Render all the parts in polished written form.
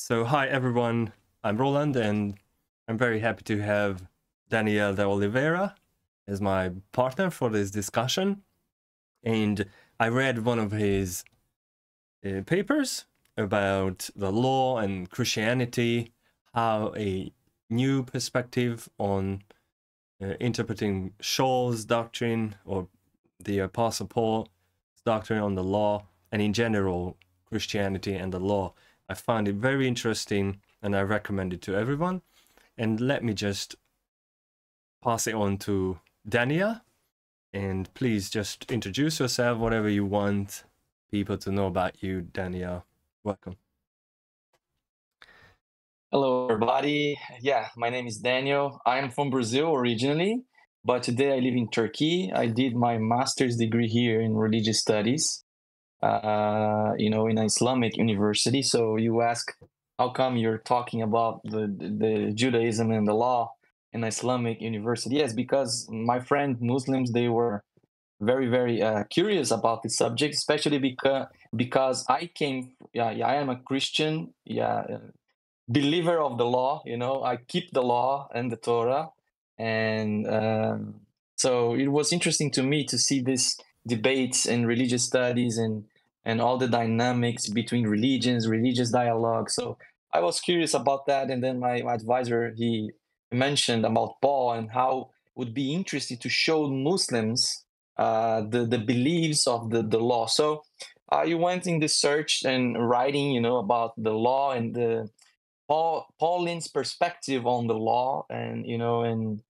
So hi everyone, I'm Roland and I'm very happy to have Daniel Deoliveira as my partner for this discussion. And I read one of his papers about the law and Christianity, how a new perspective on interpreting Saul's doctrine or the Apostle Paul's doctrine on the law and in general Christianity and the law. I found it very interesting and I recommend it to everyone. And let me just pass it on to Daniel. And please just introduce yourself, whatever you want people to know about you, Daniel. Welcome. Hello, everybody. Yeah, my name is Daniel. I'm from Brazil originally, but today I live in Turkey. I did my master's degree here in religious studies, in an Islamic university. So you ask, how come you're talking about the Judaism and the law in Islamic university? Yes, because my friend Muslims, they were very curious about this subject, especially because I am a Christian, believer of the law. I keep the law and the Torah, and so it was interesting to me to see this debates and religious studies and all the dynamics between religions, religious dialogue. So I was curious about that, and then my advisor, he mentioned about Paul and how it would be interesting to show Muslims the beliefs of the law. So I went in this search and writing, about the law and the Pauline's perspective on the law, and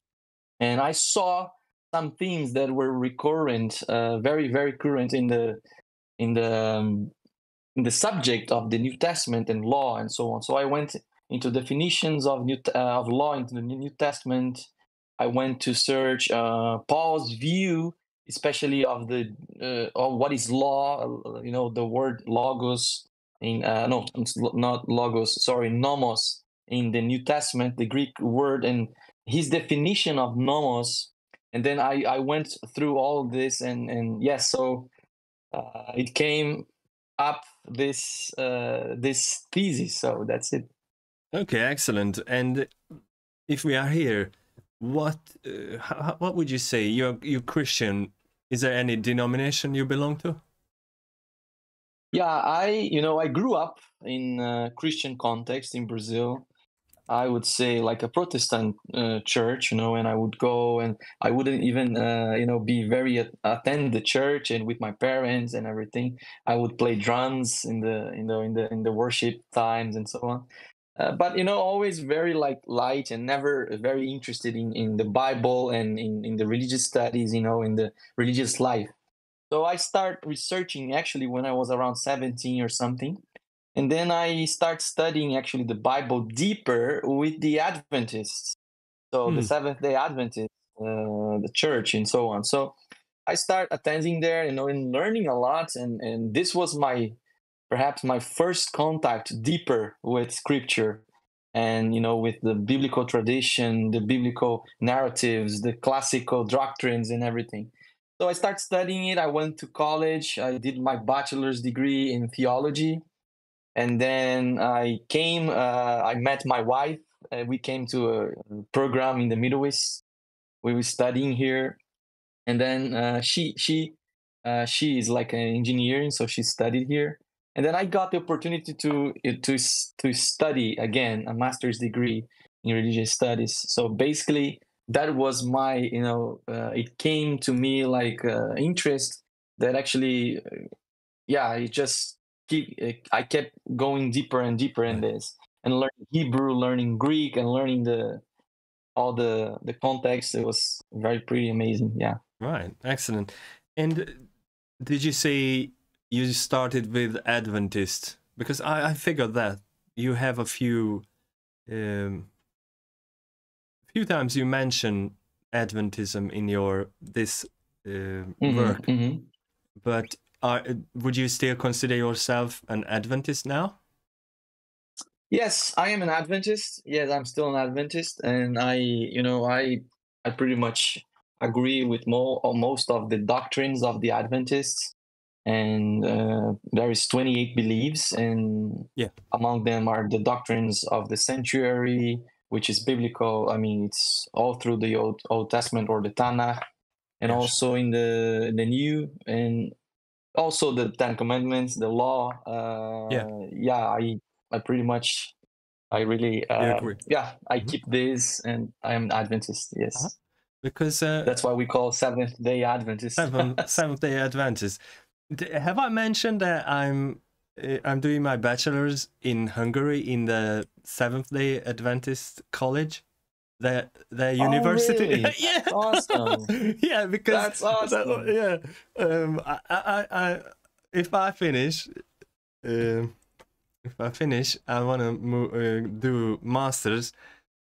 I saw some themes that were recurrent, very current in the subject of the New Testament and law and so on. So I went into definitions of of law into the New Testament. I went to search Paul's view, especially of what is law. The word logos in no, it's not logos. Sorry, nomos in the New Testament, the Greek word, and his definition of nomos. And then I went through all this, and yes, so it came up this thesis. So that's it. Okay, excellent. And if we are here, what would you say? You're Christian. Is there any denomination you belong to? Yeah, I grew up in a Christian context in Brazil. I would say like a Protestant church, and I would go and I wouldn't even, be very attend the church and with my parents and everything. I would play drums in the worship times and so on. But always very like light and never very interested in the Bible and in the religious studies, in the religious life. So I start researching actually when I was around 17 or something. And then I start studying actually the Bible deeper with the Adventists. So the Seventh-day Adventists, the church and so on. So I start attending there, and learning a lot. And this was perhaps my first contact deeper with scripture and, with the biblical tradition, the biblical narratives, the classical doctrines and everything. So I started studying it. I went to college. I did my bachelor's degree in theology. And then I met my wife. We came to a program in the Middle East. We were studying here. And then she is like an engineering, so she studied here. And then I got the opportunity to study again a master's degree in religious studies. So basically, that was my, it came to me like interest that actually, it just I kept going deeper and deeper in this and learning Hebrew, learning Greek, and learning all the context. It was pretty amazing. Yeah. Right, excellent. And did you say you started with Adventist? Because I figured that you have a few times you mention Adventism in this work. But would you still consider yourself an Adventist now? Yes, I am an Adventist. Yes, I'm still an Adventist, and I pretty much agree with most of the doctrines of the Adventists. and there is 28 beliefs, and among them are the doctrines of the sanctuary, which is biblical. I mean, it's all through the Old Testament or the Tanakh, and also in the New, and also the Ten Commandments, the law. I pretty much, I really, agree. I keep this, and I am Adventist. Yes, because that's why we call Seventh-day Adventist. Seventh-day Adventist. Have I mentioned that I'm doing my bachelor's in Hungary in the Seventh-day Adventist college, the university? Really? Yeah, awesome. Yeah, because that's awesome. If I finish, I want to do masters,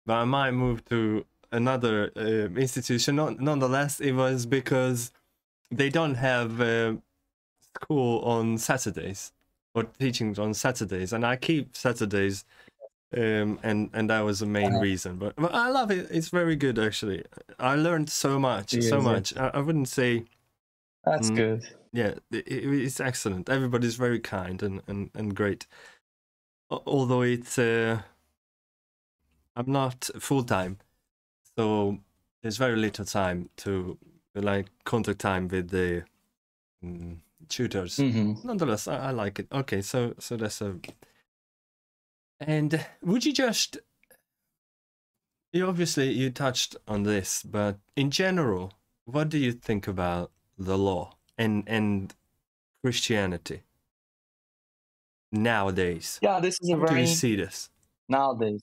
but I might move to another institution. Nonetheless, it was because they don't have school on Saturdays or teaching on Saturdays, and I keep Saturdays, and that was the main reason. But I love it. It's very good, actually. I learned so much. I wouldn't say that's good. Yeah, it's excellent. Everybody's very kind and great. Although it's I'm not full-time, so there's very little time to like contact time with the tutors. Nonetheless, I like it. Okay, so that's a. And would you just? Obviously you touched on this, but in general, what do you think about the law and Christianity nowadays? Yeah, this is a very. How do you see this nowadays?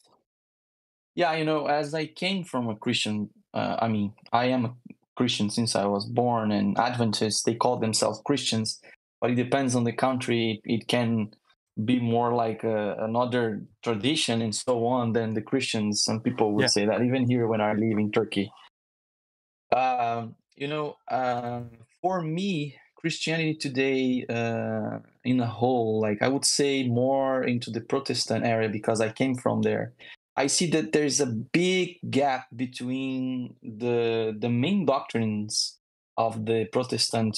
Yeah, as I came from a Christian, I mean, I am a Christian since I was born, and Adventists, they call themselves Christians, but it depends on the country. It can be more like another tradition and so on than the Christians. Some people would say that, even here when I live in Turkey. For me, Christianity today, in a whole, like I would say more into the Protestant area because I came from there. I see that there's a big gap between the main doctrines of the Protestant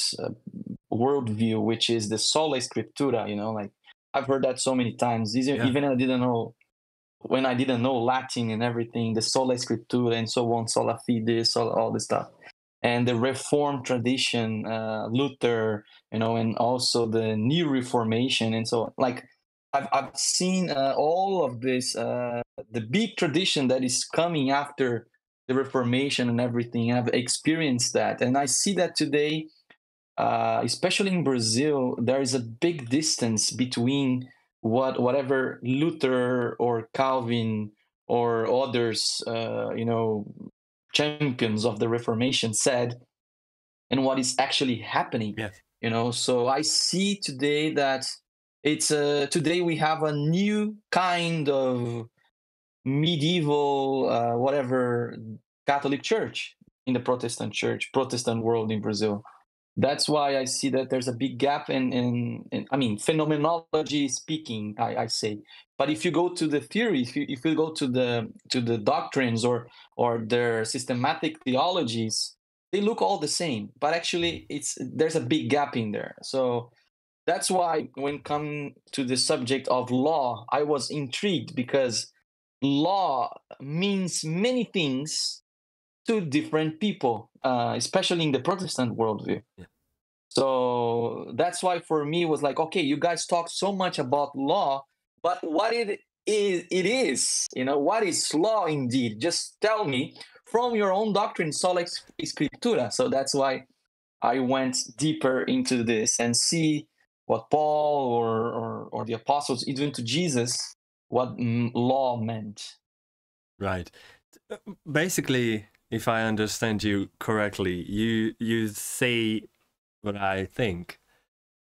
worldview, which is the sola scriptura. Like I've heard that so many times. Even I didn't know when I didn't know Latin and everything, the sola scriptura and so on, sola fide, all this stuff. And the Reformed tradition, Luther, and also the New Reformation and so on. Like I've seen all of this, the big tradition that is coming after the Reformation and everything. I've experienced that, and I see that today, especially in Brazil, there is a big distance between whatever Luther or Calvin or others, champions of the Reformation said, and what is actually happening. So I see today that it's today we have a new kind of medieval whatever Catholic Church in the Protestant world in Brazil. That's why I see that there's a big gap in I mean, phenomenology speaking, I say. But if you go to the theory, if you go to the doctrines or their systematic theologies, they look all the same. But actually, there's a big gap in there. So that's why when come to the subject of law, I was intrigued because law means many things to different people, especially in the Protestant worldview. So that's why for me it was like, okay, you guys talk so much about law, but what it is, what is law indeed? Just tell me from your own doctrine, sola scriptura. So that's why I went deeper into this and see what Paul or the apostles, even to Jesus, what law meant. Right. Basically, if I understand you correctly, you say what I think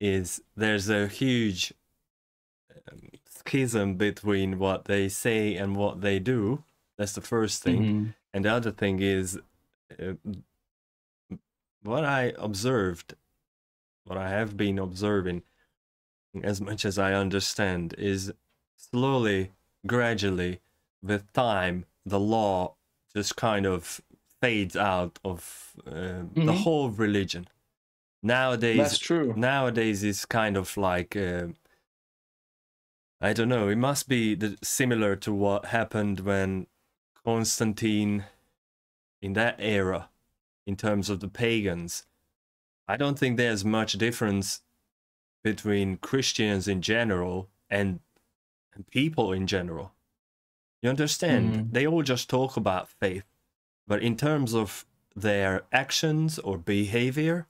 is there's a huge schism between what they say and what they do. That's the first thing. And the other thing is what I observed, what I have been observing, as much as I understand, is slowly, gradually, with time, the law just kind of fades out of the whole religion. That's true. Nowadays is kind of like I don't know. It must be similar to what happened when Constantine, in that era, in terms of the pagans. I don't think there's much difference between Christians in general and people in general. You understand? They all just talk about faith, but in terms of their actions or behavior,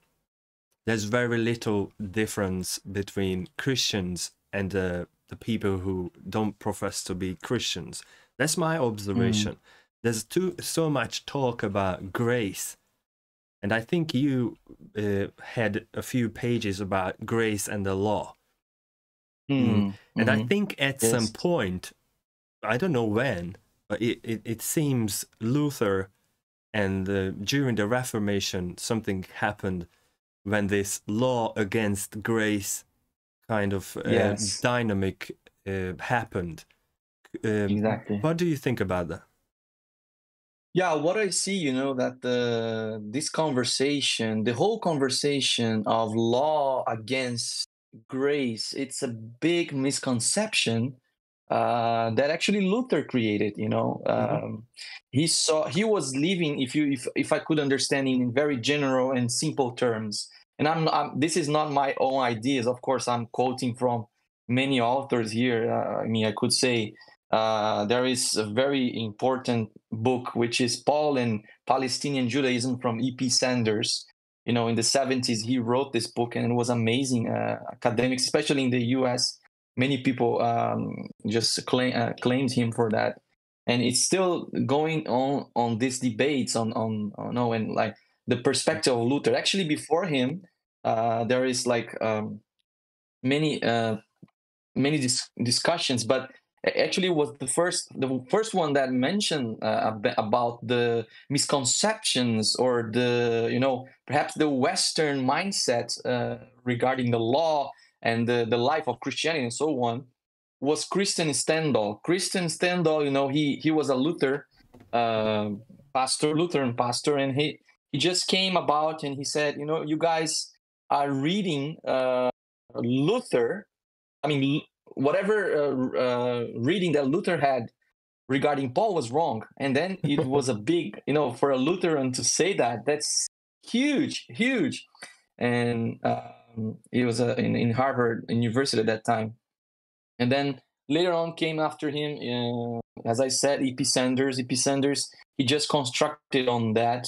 there's very little difference between Christians and the people who don't profess to be Christians. That's my observation. There's so much talk about grace, and I think you had a few pages about grace and the law. And I think at some point, I don't know when, but it seems Luther and during the Reformation something happened when this law against grace kind of dynamic happened. Exactly. What do you think about that? Yeah, what I see, you know, that this conversation, the whole conversation of law against grace, it's a big misconception that actually Luther created. You know, he was living. If I could understand in very general and simple terms, and this is not my own ideas. Of course, I'm quoting from many authors here. I mean, I could say. There is a very important book, which is Paul and Palestinian Judaism from E.P. Sanders. You know, in the 70s, he wrote this book, and it was amazing. Academics, especially in the U.S., many people just claimed him for that. And it's still going on these debates on and like the perspective of Luther. Actually, before him, there is like many discussions, but actually was the first one that mentioned about the misconceptions or perhaps the Western mindset regarding the law and the life of Christianity and so on, was Christian Stendhal. Christian Stendhal, you know, he was a Lutheran pastor, and he just came about and he said, you know, you guys are reading Luther. I mean, whatever reading that Luther had regarding Paul was wrong. And then it was a big, you know, for a Lutheran to say that's huge. And he was in Harvard University at that time. And then later on came after him, as I said, E.P. Sanders. E.P. Sanders, he just constructed on that.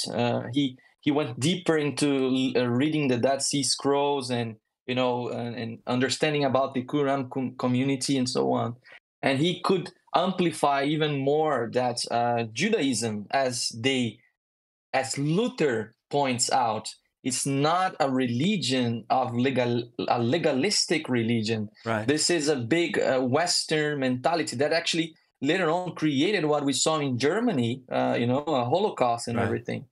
He went deeper into reading the Dead Sea Scrolls and and understanding about the Qumran community and so on. And he could amplify even more that Judaism, as Luther points out, it's not a religion of a legalistic religion. Right. This is a big Western mentality that actually later on created what we saw in Germany, a Holocaust and everything.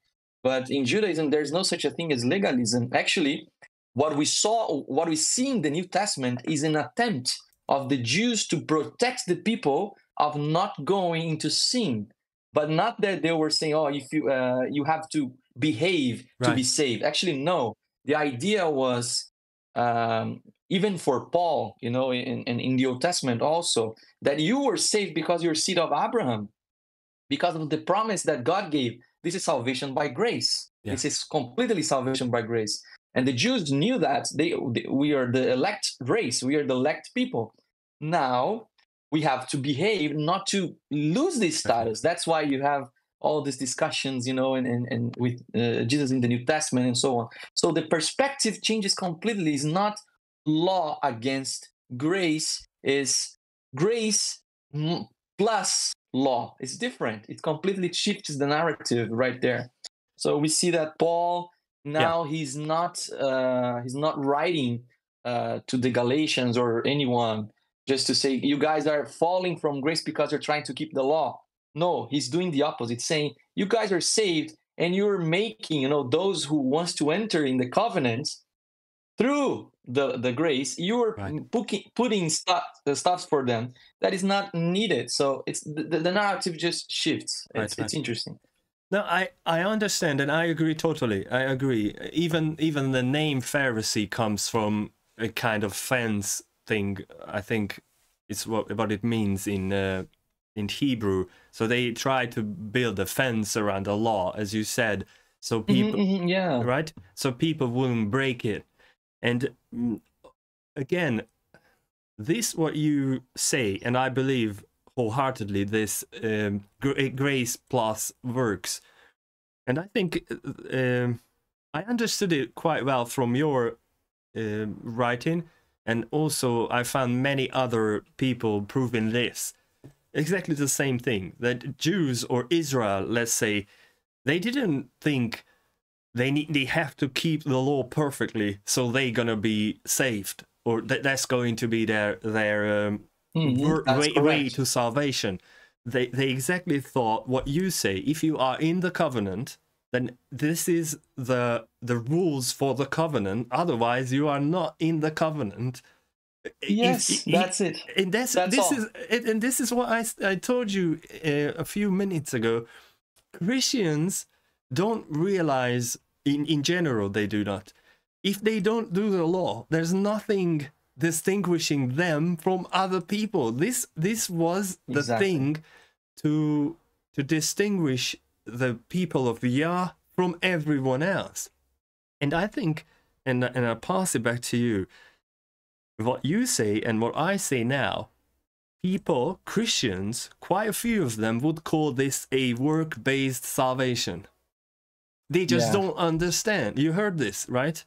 But in Judaism, there's no such a thing as legalism. Actually, what we see in the New Testament is an attempt of the Jews to protect the people of not going into sin, but not that they were saying, "Oh, if you have to behave to be saved." Actually, no. The idea was even for Paul, in the Old Testament also, that you were saved because you're seed of Abraham, because of the promise that God gave. This is salvation by grace. Yeah. This is completely salvation by grace. And the Jews knew that we are the elect race. We are the elect people. Now we have to behave not to lose this status. That's why you have all these discussions, and with Jesus in the New Testament and so on. So the perspective changes completely. It's not law against grace. Is grace plus law. It's different. It completely shifts the narrative right there. So we see that Paul now he's not writing to the Galatians or anyone just to say you guys are falling from grace because you're trying to keep the law. No, he's doing the opposite, saying you guys are saved and you're making those who wants to enter in the covenant through the grace, you're putting stuff for them that is not needed. So it's the narrative just shifts. It's interesting. No, I understand and I agree totally. I agree. Even the name Pharisee comes from a kind of fence thing. I think it's what it means in Hebrew. So they try to build a fence around the law, as you said, so people, yeah, right? So people wouldn't break it. And again, this what you say, and I believe wholeheartedly this grace plus works, and I think I understood it quite well from your writing, and also I found many other people proving this exactly the same thing, that Jews or Israel, let's say, they didn't think they have to keep the law perfectly so they're gonna be saved, or that's going to be their way to salvation. They exactly thought what you say. If you are in the covenant, then this is the rules for the covenant. Otherwise, you are not in the covenant. Yes, that's it. And this is what I told you a few minutes ago. Christians don't realize, in general, they do not. If they don't do the law, there's nothing distinguishing them from other people. This was the thing to distinguish the people of Yah from everyone else. And I think, and I'll pass it back to you, what you say and what I say now, people, Christians, quite a few of them would call this a work-based salvation. They just don't understand. You heard this, right?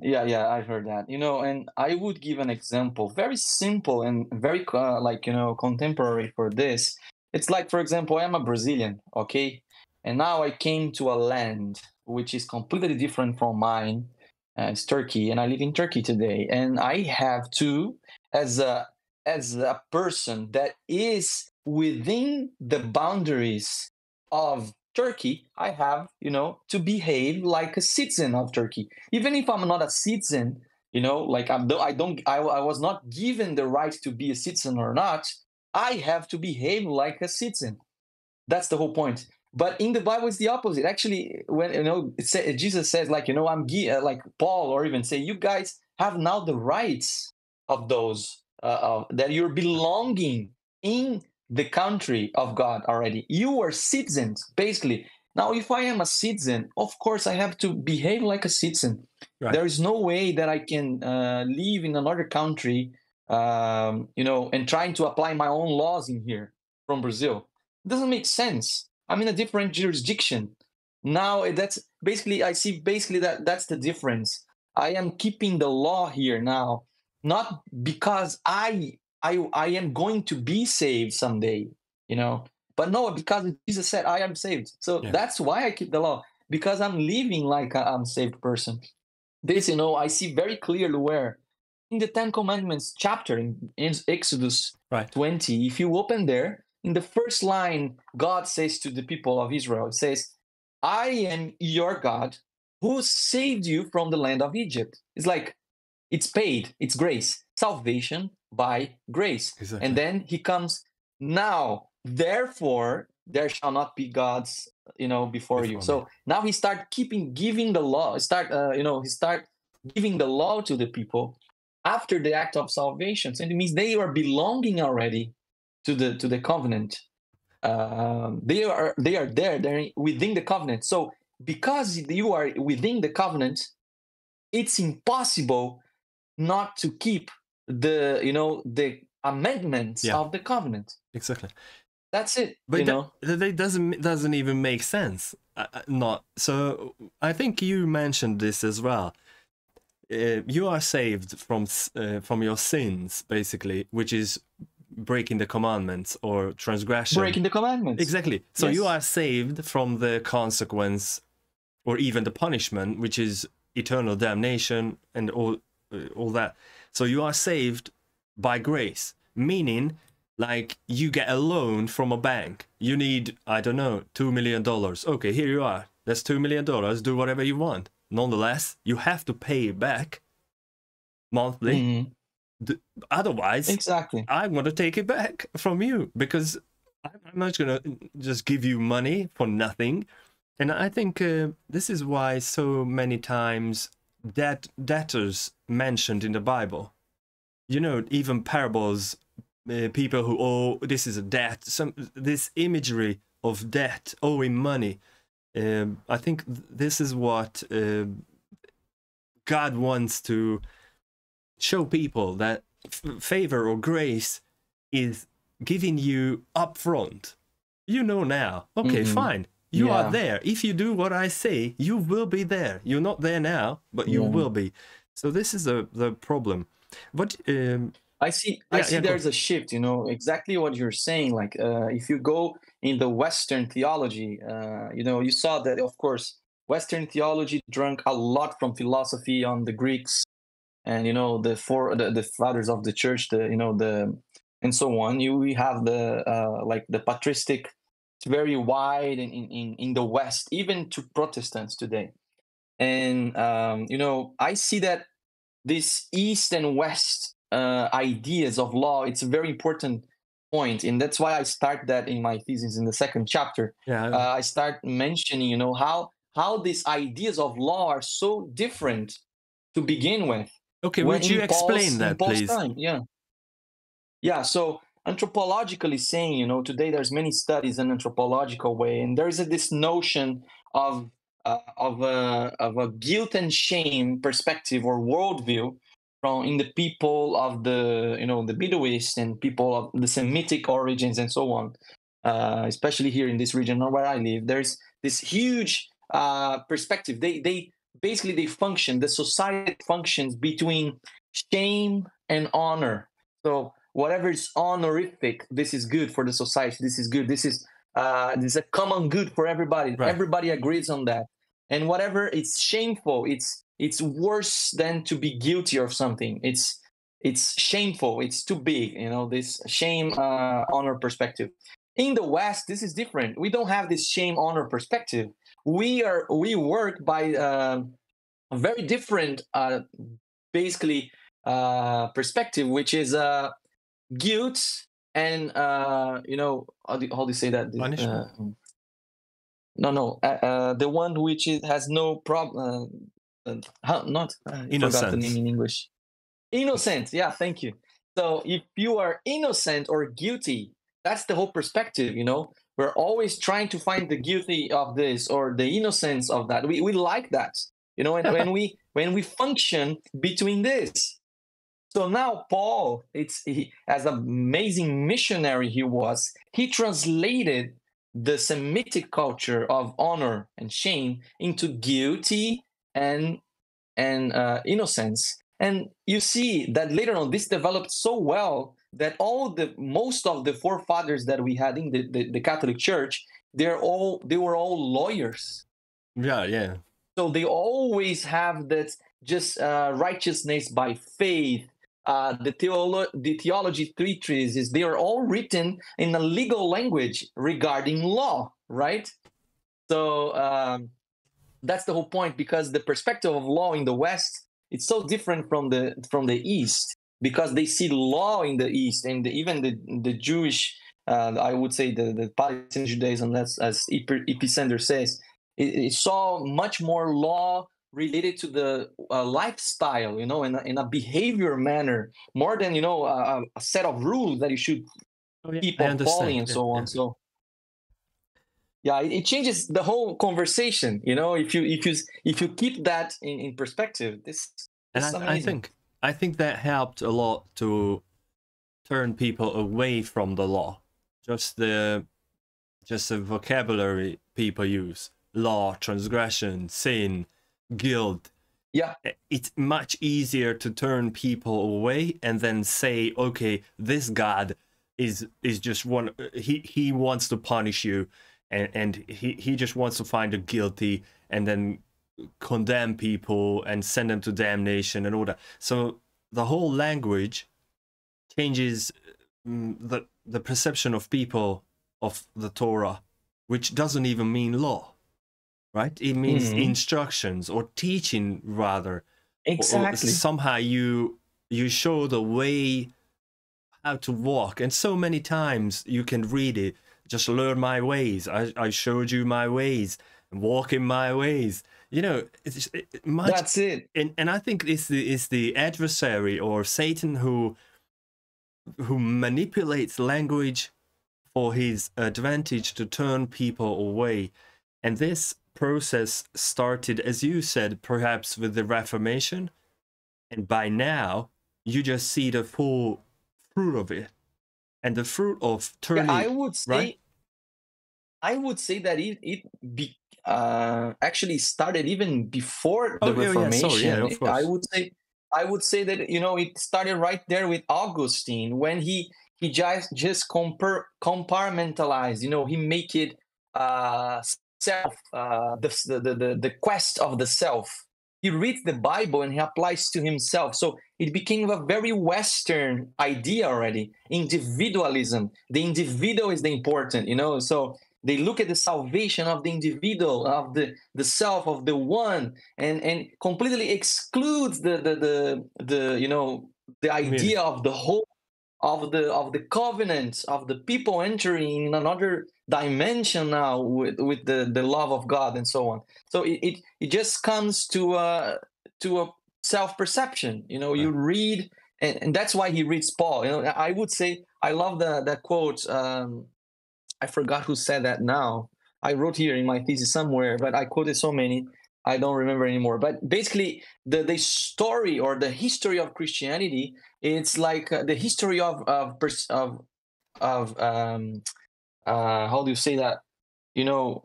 Yeah, I heard that. You know, and I would give an example, very simple and very contemporary for this. It's like, for example, I'm a Brazilian, okay? And now I came to a land which is completely different from mine. It's Turkey, and I live in Turkey today. And I have to, as a person that is within the boundaries of Turkey, I have, to behave like a citizen of Turkey. Even if I'm not a citizen, like I was not given the right to be a citizen or not, I have to behave like a citizen. That's the whole point. But in the Bible, it's the opposite. Actually, when Jesus says, like, I'm like Paul, or even say, you guys have now the rights of those that you're belonging in the country of God already. You are citizens, basically. Now, if I am a citizen, of course, I have to behave like a citizen. Right. There is no way that I can live in another country, and trying to apply my own laws in here from Brazil. It doesn't make sense. I'm in a different jurisdiction. Now, that's basically, I see basically that's the difference. I am keeping the law here now, not because I am going to be saved someday, but no, because Jesus said I am saved. So that's why I keep the law, because I'm living like I'm a saved person. This, I see very clearly where in the Ten Commandments chapter in Exodus 20, if you open there, in the first line, God says to the people of Israel, it says, I am your God who saved you from the land of Egypt. It's like, it's paid, it's grace, salvation by grace. Exactly. And then he comes, now, therefore, there shall not be gods, before you. So now he start giving the law, he start giving the law to the people after the act of salvation. So it means they are belonging already to the covenant. They are there, they're within the covenant. So because you are within the covenant, it's impossible not to keep the amendments of the covenant. Exactly. That's it. But that doesn't even make sense. Not so. I think you mentioned this as well. You are saved from your sins, basically, which is breaking the commandments or transgression. Breaking the commandments. Exactly. So you are saved from the consequence, or even the punishment, which is eternal damnation and all that. So you are saved by grace, meaning, like, you get a loan from a bank. You need, I don't know, $2 million. Okay, here you are. That's $2 million. Do whatever you want. Nonetheless, you have to pay it back monthly. Mm-hmm. Otherwise, exactly, I'm going to take it back from you, because I'm not going to just give you money for nothing. And I think this is why so many times debtors mentioned in the Bible. You know, even parables, people who owe, this is a debt, this imagery of debt, owing money. I think this is what God wants to show people, that favor or grace is giving you upfront. You know now, okay, fine. You are there. If you do what I say, you will be there. You're not there now, but you will be. So this is the problem. But I see there's a shift, you know, exactly what you're saying. Like if you go in the Western theology, you know, you saw that, of course, Western theology drank a lot from philosophy on the Greeks and, you know, the fathers of the church, and so on. We have like the patristic. It's very wide in the West, even to Protestants today. And, you know, I see that this East and West ideas of law, it's a very important point. And that's why I start that in my thesis in the second chapter. I start mentioning, you know, how these ideas of law are so different to begin with. Okay, would you explain that, please? Time, yeah, so anthropologically saying, you know, today there's many studies in anthropological way, and there's this notion of a guilt and shame perspective or worldview in the people of the, you know, the Middle East and people of the Semitic origins and so on, especially here in this region where I live. There's this huge perspective. They basically function. The society functions between shame and honor. So whatever is honorific, this is good for the society. This is good. This is a common good for everybody. Right. Everybody agrees on that. And whatever is shameful, it's worse than to be guilty of something. It's shameful. It's too big. You know, this shame honor perspective. In the West, this is different. We don't have this shame honor perspective. We work by a very different basically perspective, which is guilt and you know, how do you say that? Punishment. The one which has no problem. Forgot the name in English. Innocent. Yeah, thank you. So if you are innocent or guilty, that's the whole perspective. You know, we're always trying to find the guilty of this or the innocence of that. We like that. You know, and when we function between this. So now Paul, as an amazing missionary he translated the Semitic culture of honor and shame into guilty and innocence. And you see that later on this developed so well that most of the forefathers that we had in the Catholic Church, they were all lawyers. Yeah. So they always have that just righteousness by faith. The theology treatises, they are all written in a legal language regarding law, right? So that's the whole point, because the perspective of law in the West, it's so different from the East, because they see law in the East, and even the Jewish, I would say the Palestinian Judaism, as E.P. Sanders says, it saw much more law related to the lifestyle, you know, in a behavior manner, more than, you know, a set of rules that you should keep on following and so on. So yeah, it changes the whole conversation, you know, if you keep that in perspective. This is amazing. I think that helped a lot to turn people away from the law. Just the vocabulary people use: law, transgression, sin, guilt. Yeah, it's much easier to turn people away and then say, okay, this God is just one. He wants to punish you, and he just wants to find the guilty and then condemn people and send them to damnation and all that. So the whole language changes the perception of people of the Torah, which doesn't even mean law. Right? It means instructions or teaching, rather. Exactly. Or somehow you show the way how to walk. And so many times you can read it. Just learn my ways. I showed you my ways. walk in my ways. You know, much, That's it. And I think it's the adversary or Satan who manipulates language for his advantage to turn people away. And this process started, as you said, perhaps with the Reformation, and by now you just see the full fruit of it, and the fruit of turning. I would say, right? I would say that actually started even before the Reformation. Sorry, yeah, of course. I would say that, you know, it started right there with Augustine when he just compartmentalized. You know, he make it self, the quest of the self. He reads the Bible and he applies to himself. So it became a very Western idea already. Individualism. The individual is the important, you know. So they look at the salvation of the individual, of the self, of the one, and completely excludes the you know, the idea of the whole, of the covenant, of the people entering in another dimension now with the love of God and so on. So it just comes to a self-perception. You know, you read, and that's why he reads Paul. You know, I would say, I love that quote. I forgot who said that now. I wrote here in my thesis somewhere, but I quoted so many, I don't remember anymore. But basically, the story or the history of Christianity, it's like the history of how do you say that? You know,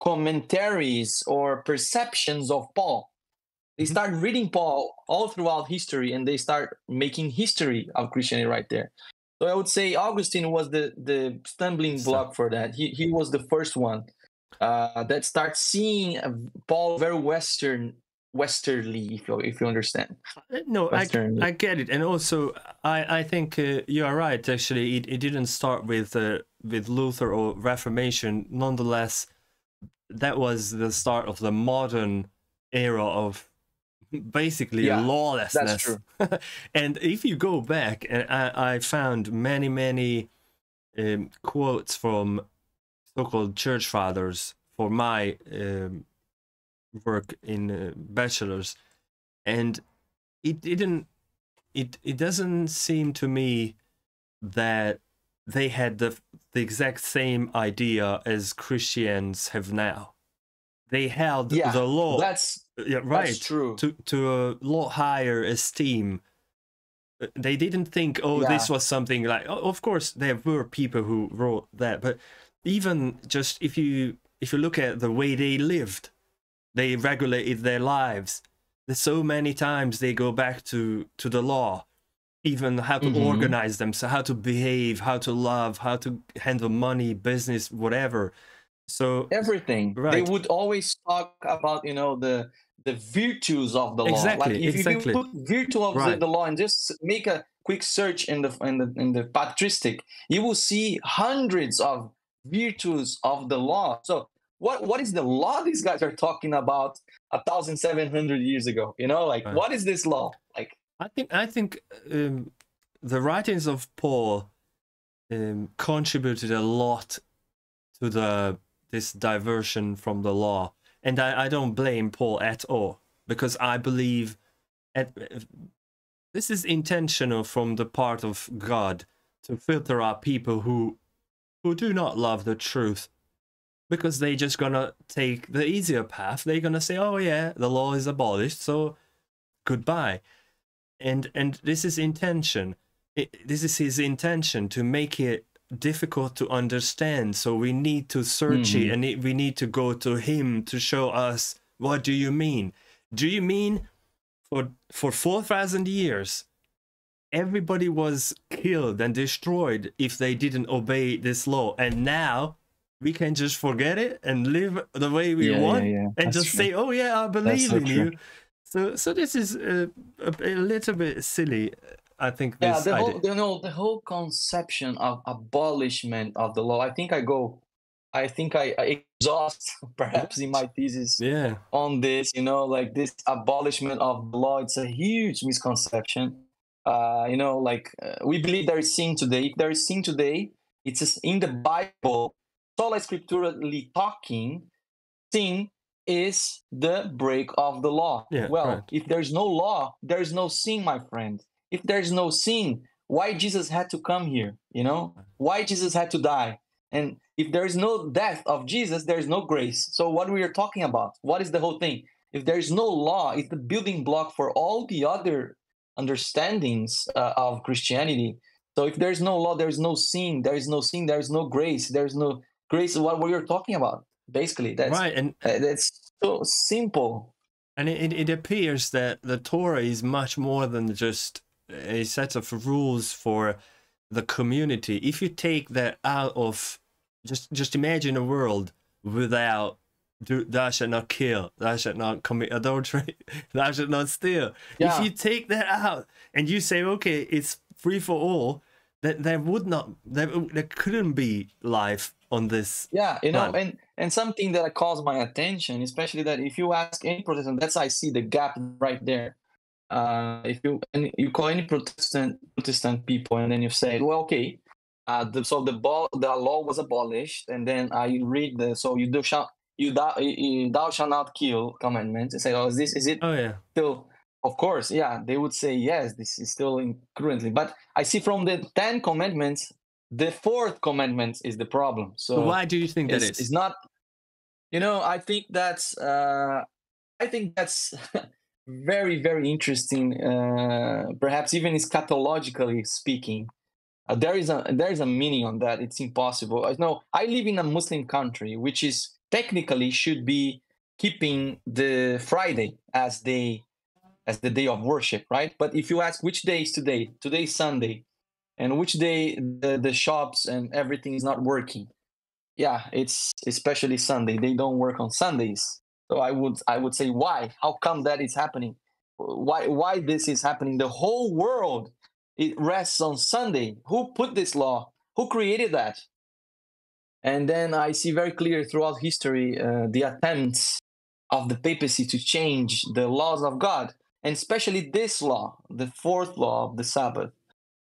commentaries or perceptions of Paul. They start reading Paul all throughout history, and they start making history of Christianity right there. So I would say Augustine was the stumbling block for that. He was the first one that starts seeing Paul very westernly, if you understand. No, I get it, and also I think you are right. Actually, it didn't start with Luther or Reformation. Nonetheless, that was the start of the modern era of basically lawlessness. That's true. And if you go back, and I found many quotes from so-called church fathers for my work in bachelor's, and it doesn't seem to me that they had the exact same idea as Christians have now. They held the law. That's true. To a lot higher esteem. They didn't think, this was something like. Of course, there were people who wrote that, but even just if you look at the way they lived, they regulated their lives. There's so many times they go back to the law, even how to organize themselves, how to behave, how to love, how to handle money, business, whatever. So everything. They would always talk about, you know, the virtues of the law. Like if you put virtue of the law and just make a quick search in the patristic, you will see hundreds of virtues of the law. So what is the law these guys are talking about 1,700 years ago? You know, like what is this law? Like I think the writings of Paul contributed a lot to this diversion from the law, and I don't blame Paul at all, because I believe this is intentional from the part of God to filter out people who do not love the truth, because they just gonna take the easier path. They're gonna say, oh yeah, the law is abolished, so goodbye. And this is intention. This is his intention, to make it difficult to understand. So we need to search it, and we need to go to him to show us, what do you mean? Do you mean for 4,000 years everybody was killed and destroyed if they didn't obey this law, and now we can just forget it and live the way we want and just say, oh yeah, I believe in you? So this is a little bit silly, I think. This the whole conception of abolishment of the law, I think I exhaust perhaps in my thesis on this, you know, like this abolishment of the law. It's a huge misconception. You know, like we believe there is sin today. If there is sin today, it's in the Bible, sola scripturally talking. sin is the break of the law. Yeah, Well, right. if there's no law, there's no sin, my friend. If there's no sin, why Jesus had to come here? You know, why Jesus had to die? And if there is no death of Jesus, there is no grace. So what we are talking about? What is the whole thing? If there is no law, it's the building block for all the other understandings of Christianity. So if there's no law, there's no sin. There is no sin. There is no grace. There is no grace. What we are talking about, basically, Right, and that's so simple. and it appears that the Torah is much more than just a set of rules for the community. If you take that out of, just imagine a world without thou shalt not kill, thou shalt not commit adultery, thou shalt not steal. Yeah. If you take that out and you say, okay, it's free for all, that there couldn't be life on this. Yeah, you know, planet. and something that calls my attention, especially that if you ask any Protestant, that's I see the gap right there. If you call any Protestant people, and then you say, well, okay, the law was abolished, and then I read thou shalt not kill commandments, and say, oh, is it Oh yeah. still? Of course, yeah, they would say yes, this is still in currently. But I see from the 10 commandments, the fourth commandment is the problem. So Why do you think that it's is? not. You know, I think that's very, very interesting. Perhaps even eschatologically speaking, there is a meaning on that. It's impossible. No, I live in a Muslim country, which is technically should be keeping the Friday as the day of worship, right? But if you ask which day is today, today is Sunday, and which day the shops and everything is not working, yeah, it's especially Sunday. They don't work on Sundays. So I would say, why? How come that is happening? Why this is happening? The whole world, it rests on Sunday. Who put this law? Who created that? And then I see very clear throughout history the attempts of the papacy to change the laws of God, and especially this law, the fourth law of the Sabbath.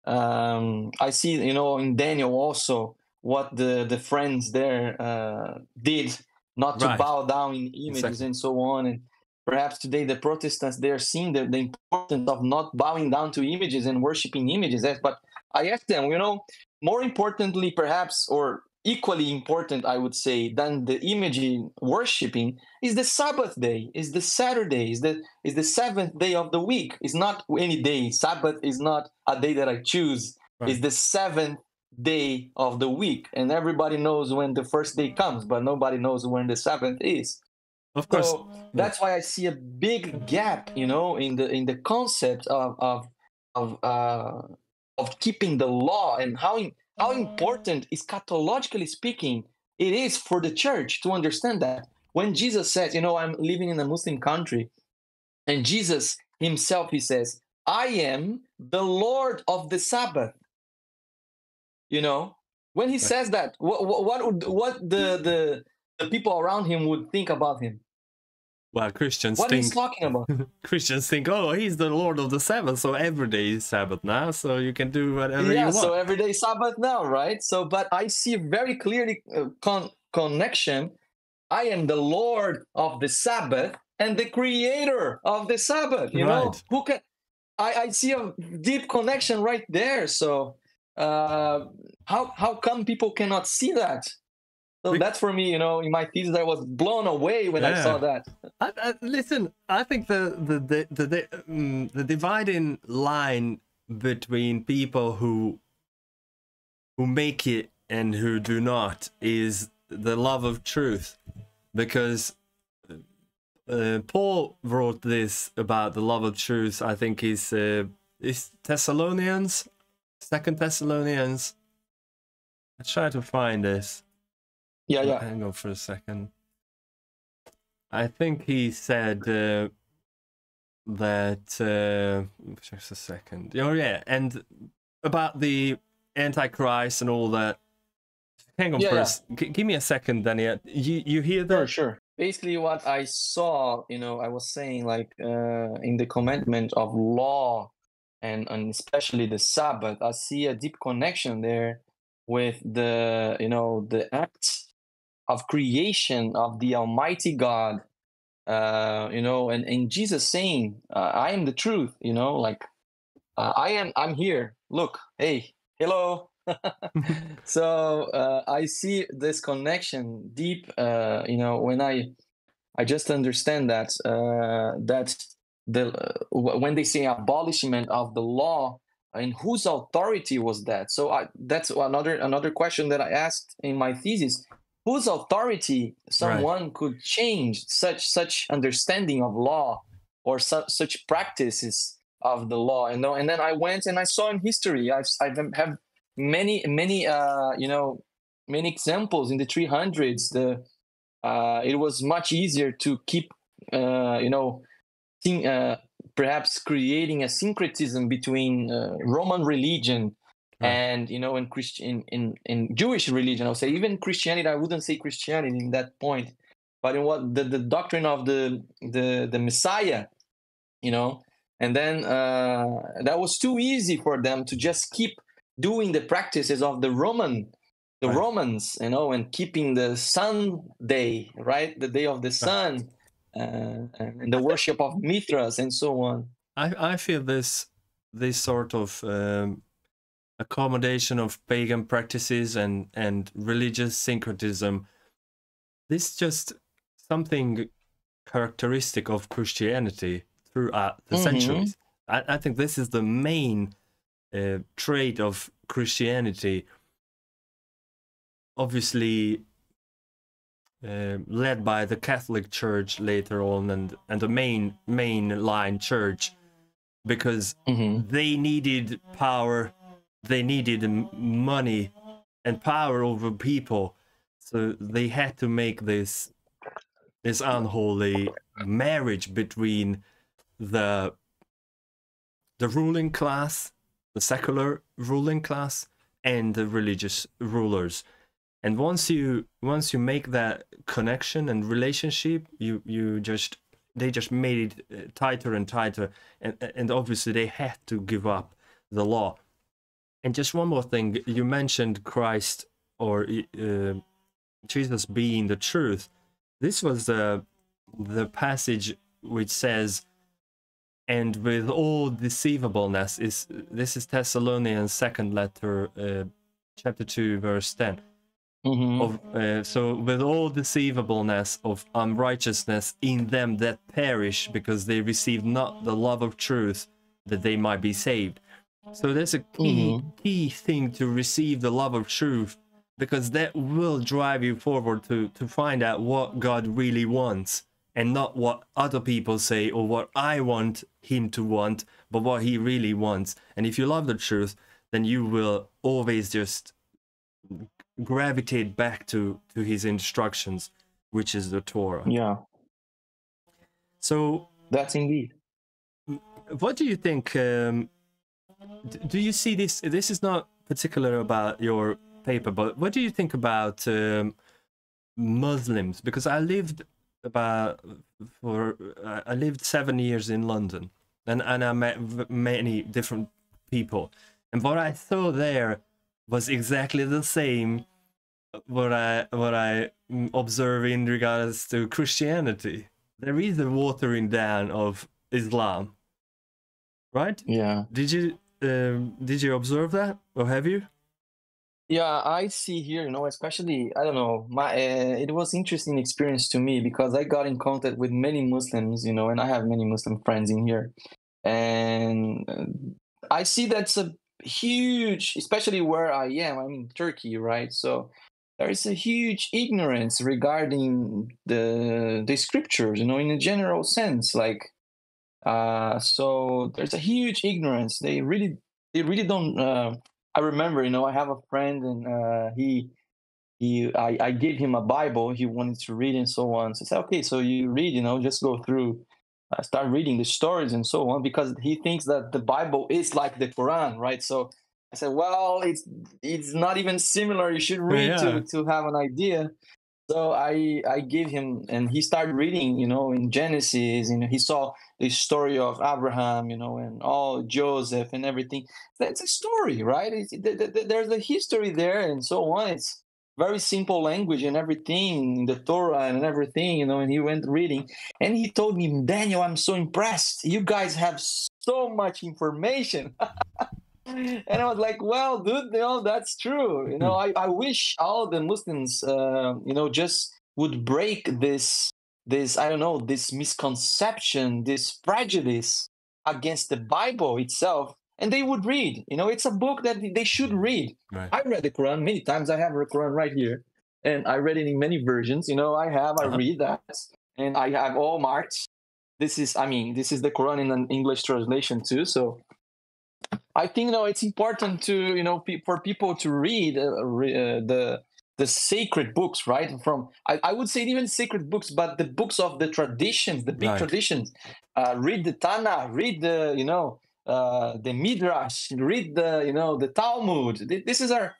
I see, you know, in Daniel also what the friends there did, not to Right. bow down in images Exactly. and so on. And perhaps today the Protestants, they are seeing the importance of not bowing down to images and worshiping images. But I ask them, you know, more importantly perhaps, or equally important, I would say, than the image worshiping is the Sabbath day, is the Saturday, is the seventh day of the week. It's not any day. Sabbath is not a day that I choose. Right. It's the seventh day of the week, and everybody knows when the first day comes, but nobody knows when the seventh is. Of course. So that's why I see a big gap, you know, in the concept of keeping the law, and how important, eschatologically speaking, it is for the church to understand that. When Jesus says, you know, I'm living in a Muslim country, and Jesus himself, he says, I am the Lord of the Sabbath. You know, when he says that, what the people around him would think about him? Well, Christians What think he's talking about? Christians think, oh, he's the Lord of the Sabbath, so every day is Sabbath now, so you can do whatever you want. So every day Sabbath now, right? So, but I see very clearly connection. I am the Lord of the Sabbath and the Creator of the Sabbath. You know, who can? I see a deep connection right there. So, how come people cannot see that? So that's for me, you know, in my thesis, I was blown away when I saw that. Listen, I think the dividing line between people who make it and who do not is the love of truth, because Paul wrote this about the love of truth. I think is Thessalonians, 2 Thessalonians. I try to find this. Yeah. Hang on for a second. I think he said that. Just a second. Oh yeah, and about the Antichrist and all that. Hang on first. Give me a second, Daniel. You hear that? Sure. Basically, what I saw, you know, I was saying, like, in the commandment of law, and especially the Sabbath, I see a deep connection there with the, you know, the acts of creation of the Almighty God, and Jesus saying, "I am the truth," like I'm here. Look, hey, hello. So I see this connection deep. When I just understand that when they say abolishment of the law, in whose authority was that? So that's another question that I asked in my thesis. Whose authority someone could change such understanding of law or such practices of the law? And then I went and I saw in history. I have many many examples in the 300s. It was much easier to keep perhaps creating a syncretism between Roman religion and and Christian in Jewish religion. I'll say even Christianity. I wouldn't say Christianity in that point, but in what the doctrine of the Messiah, and then that was too easy for them to just keep doing the practices of the Romans, and keeping the Sunday, right, the day of the sun, and the worship of Mithras and so on. I feel this sort of accommodation of pagan practices and religious syncretism, this is just something characteristic of Christianity throughout the centuries. I think this is the main trait of Christianity, obviously led by the Catholic Church later on, and the main line church, because they needed power, they needed money and power over people, so they had to make this unholy marriage between the ruling class, the secular ruling class, and the religious rulers. And once you make that connection and relationship, they just made it tighter and tighter, and obviously they had to give up the law. And just one more thing, you mentioned Christ or Jesus being the truth. This was the passage which says, "And with all deceivableness," this is Thessalonians second letter, chapter 2, verse 10. So with all deceivableness of unrighteousness in them that perish, because they receive not the love of truth, that they might be saved. So there's a key thing to receive the love of truth, because that will drive you forward to find out what God really wants, and not what other people say or what I want him to want, but what he really wants. And if you love the truth, then you will always just gravitate back to his instructions, which is the Torah. Yeah. So that's indeed. What do you think? Do you see this? This is not particular about your paper, but what do you think about Muslims? Because I lived 7 years in London, and I met many different people, and what I saw there was exactly the same what I observe in regards to Christianity. There is a watering down of Islam, right? Yeah. Did you observe that, or have you? Yeah, I see here, especially, I don't know, it was interesting experience to me, because I got in contact with many Muslims, and I have many Muslim friends in here, and I see that's a huge, especially where I am, I'm in Turkey, right? So there is a huge ignorance regarding the scriptures, in a general sense, like, so there's a huge ignorance. They really don't. I remember, I have a friend, and I gave him a Bible. He wanted to read and so on. So I said, okay, so you read, just go through, start reading the stories and so on, because he thinks that the Bible is like the Quran, right? So I said, well, it's not even similar. You should read to have an idea. So I gave him, and he started reading, in Genesis, he saw the story of Abraham, and all Joseph and everything. That's a story, right? There's a history there and so on. very simple language and everything, the Torah and everything, you know, and he went reading and he told me, Daniel, I'm so impressed. You guys have so much information. And I was like, well, dude, you know, that's true. You know, I wish all the Muslims, you know, just would break this, I don't know, this misconception, this prejudice against the Bible itself, and they would read. You know, it's a book that they should read. Right. I read the Quran many times. I have the Quran right here, and I read it in many versions. You know, I read that, and I have all marked. This is the Quran in an English translation too. So I think, you know, it's important to, you know, for people to read the sacred books, right? From I would say even sacred books, but the books of the traditions, the big traditions. Read the Tanakh, read the, you know, the Midrash, read the, you know, the Talmud. This is our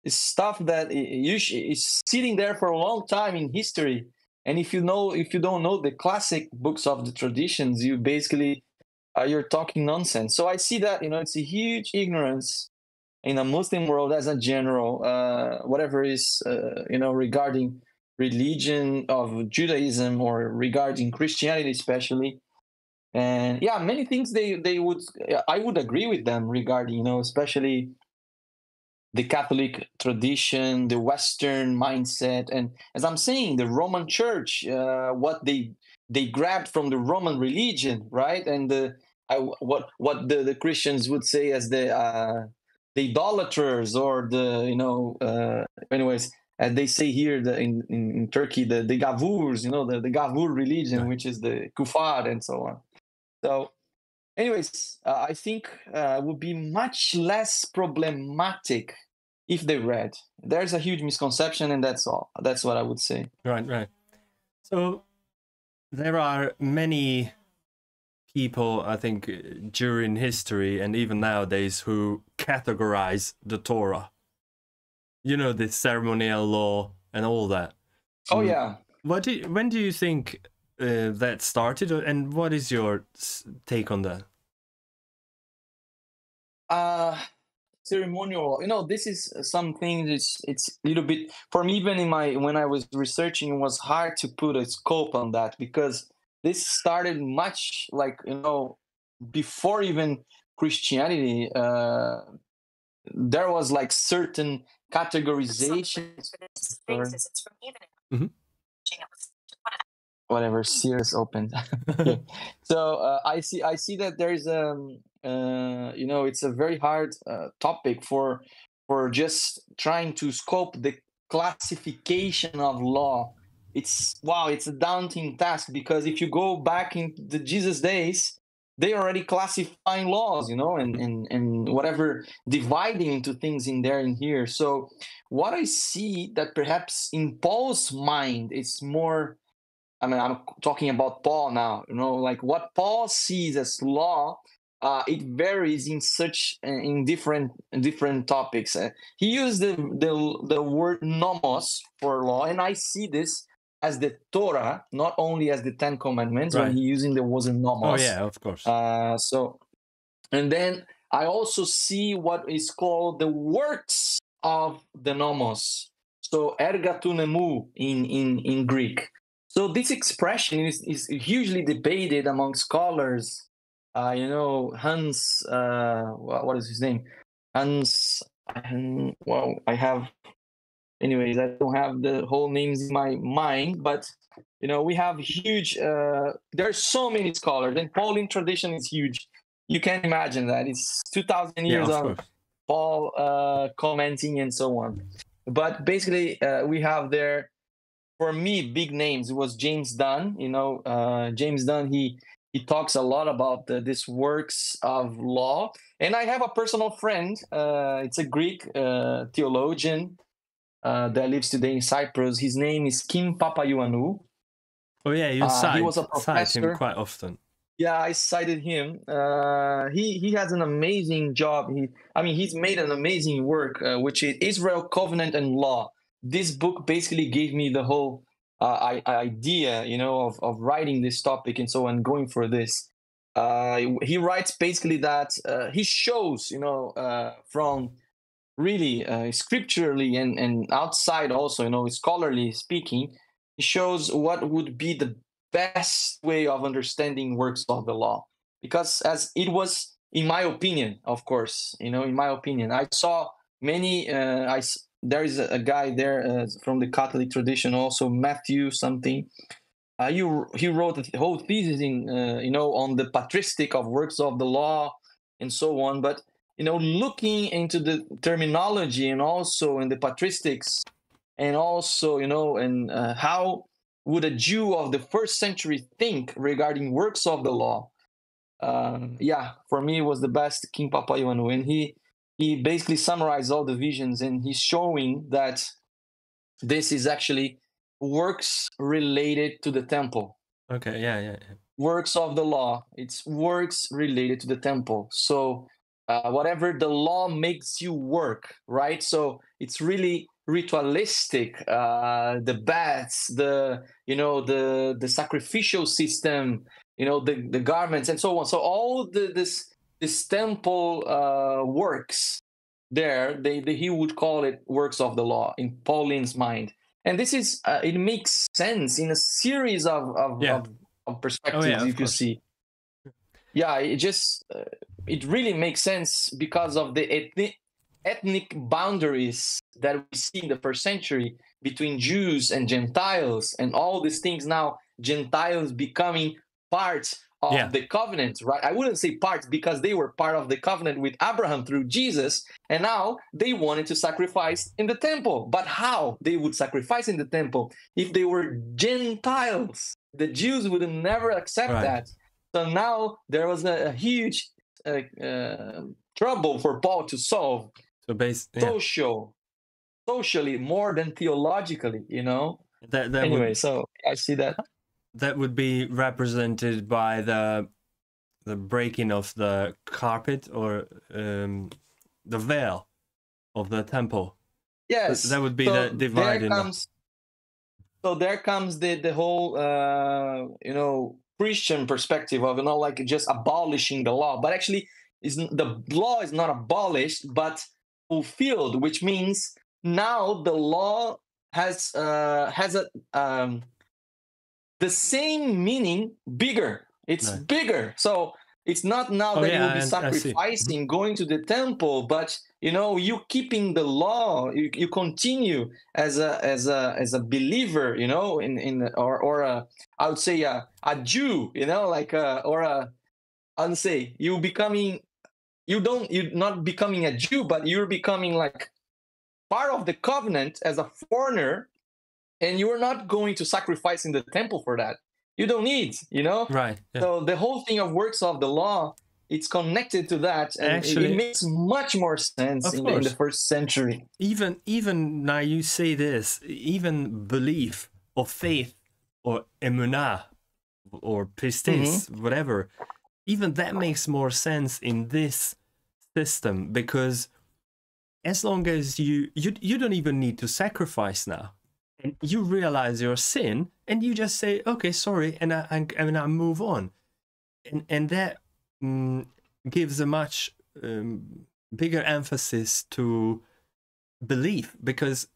stuff that is sitting there for a long time in history. And if you don't know the classic books of the traditions, you basically you're talking nonsense. So I see that, you know, it's a huge ignorance in a Muslim world as a general, whatever is, you know, regarding religion of Judaism or regarding Christianity especially. And yeah, many things I would agree with them regarding, you know, especially the Catholic tradition, the Western mindset, and as I'm saying, the Roman Church, what they grabbed from the Roman religion, right? And what the Christians would say as the idolaters, or the, you know, anyways, as they say here in Turkey, the gavurs, you know, the gavur religion, which is the kufar and so on. So anyways, I think it would be much less problematic if they read. There's a huge misconception, and that's all. That's what I would say. Right. So there are many people, I think, during history and even nowadays, who categorize the Torah. You know, the ceremonial law and all that. Oh yeah. When do you think that started, and what is your take on that? Ceremonial, you know, this is something it's a little bit, for me, even when I was researching, it was hard to put a scope on that, because this started much, like, you know, before even Christianity. There was like certain categorizations. Whatever, Sears opened. So I see that there's you know, it's a very hard topic for just trying to scope the classification of law. It's a daunting task, because if you go back in the Jesus days, they already classifying laws, you know, and whatever, dividing into things in there and here. So what I see that perhaps in Paul's mind, it's more, I mean, I'm talking about Paul now, you know, like what Paul sees as law, it varies in different topics. He used the word nomos for law, and I see this as the Torah, not only as the Ten Commandments, when he using the word nomos. Oh yeah, of course. So, and then I also see what is called the works of the nomos. So ergatunemu in Greek. So this expression is hugely debated among scholars. You know, Hans, what is his name? Hans, well, anyways, I don't have the whole names in my mind, but, you know, we have huge, there's so many scholars, and Pauline tradition is huge. You can imagine that. It's 2,000 years of Paul commenting and so on. But basically, we have there, for me, big names. It was James Dunn. You know, James Dunn, he talks a lot about this works of law. And I have a personal friend. It's a Greek theologian that lives today in Cyprus. His name is Kim Papaioannou. Oh yeah, you he was a professor. cite him quite often. Yeah, I cited him. He has an amazing job. He's made an amazing work, which is Israel, Covenant, and Law. This book basically gave me the whole idea, you know, of writing this topic and so on, going for this. He writes basically that he shows, you know, from really scripturally and outside also, you know, scholarly speaking, it shows what would be the best way of understanding works of the law. Because as it was, in my opinion, of course, you know, in my opinion, I saw many, there is a guy there from the Catholic tradition also, Matthew something. He wrote a whole thesis in, you know, on the patristic of works of the law and so on. But, you know, looking into the terminology and also in the patristics and also, you know, and how would a Jew of the first century think regarding works of the law? Yeah, for me, it was the best King Papaiano. And he basically summarized all the visions, and he's showing that this is actually works related to the temple. Okay, yeah. Works of the law, it's works related to the temple. So whatever the law makes you work, right? So it's really ritualistic, the baths, the, you know, the sacrificial system, you know, the garments and so on. So all this temple works there, he would call it works of the law in Pauline's mind. And this is it makes sense in a series of perspectives, you could see. Yeah, it just it really makes sense because of the ethnic boundaries that we see in the first century between Jews and Gentiles, and all these things now, Gentiles becoming part of the covenant, right? I wouldn't say parts, because they were part of the covenant with Abraham through Jesus, and now they wanted to sacrifice in the temple. But how they would sacrifice in the temple if they were Gentiles? The Jews would never accept that. So now there was a huge trouble for Paul to solve. So socially more than theologically, you know. So I see that. That would be represented by the breaking of the carpet or the veil of the temple. Yes, that would be the dividing. So there comes the whole you know, Christian perspective of, you know, like just abolishing the law, but actually the law is not abolished but fulfilled, which means now the law has the same meaning, bigger. It's bigger. So it's not now that you will be sacrificing, going to the temple, but, you know, you keeping the law. You continue as a believer, you know, or I would say a Jew, you know, like I would say you're not becoming a Jew, but you're becoming like part of the covenant as a foreigner. And you're not going to sacrifice in the temple for that. You don't need, you know? Right. Yeah. So the whole thing of works of the law, it's connected to that. And actually, it makes much more sense in the first century. Even now you say this, even belief or faith or emunah or pistis, whatever, even that makes more sense in this system, because as long as you don't even need to sacrifice now. And you realize your sin, and you just say, "Okay, sorry," and I move on, and that gives a much bigger emphasis to belief, because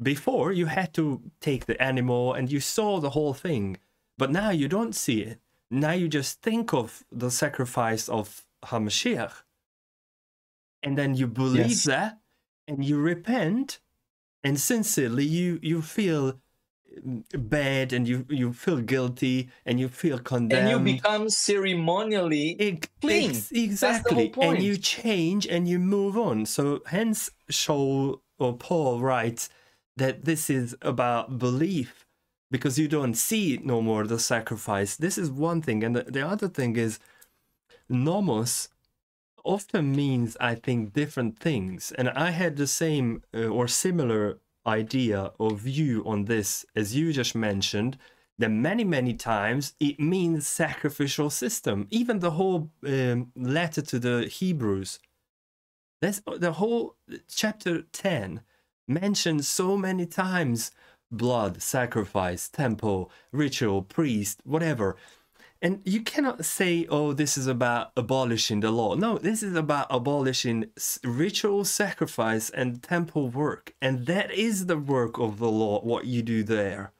before you had to take the animal and you saw the whole thing, but now you don't see it. Now you just think of the sacrifice of HaMashiach, and then you believe that, and you repent. And sincerely, you feel bad, and you feel guilty, and you feel condemned. And you become ceremonially clean. Exactly. That's the whole point. And you change and you move on. So hence Paul writes that this is about belief, because you don't see no more the sacrifice. This is one thing. And the other thing is, nomos often means, I think, different things, and I had the same or similar idea or view on this as you just mentioned, that many times it means sacrificial system. Even the whole letter to the Hebrews, that's the whole chapter 10 mentions so many times blood, sacrifice, temple, ritual, priest, whatever. And you cannot say, oh, this is about abolishing the law. No, this is about abolishing ritual sacrifice and temple work. And that is the work of the law, what you do there,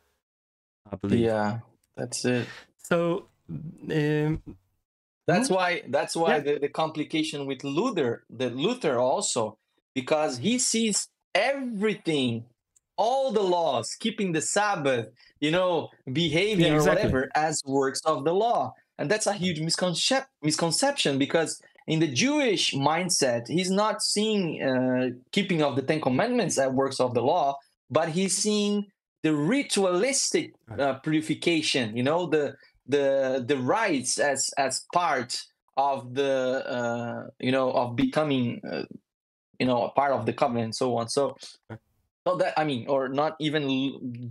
I believe. Yeah, that's it. So that's why the complication with Luther also, because he sees everything, all the laws, keeping the Sabbath, behaving or whatever, as works of the law. And that's a huge misconception, because in the Jewish mindset, he's not seeing keeping of the Ten Commandments as works of the law, but he's seeing the ritualistic purification, the rites as part of the of becoming a part of the covenant and so on. So that, or not even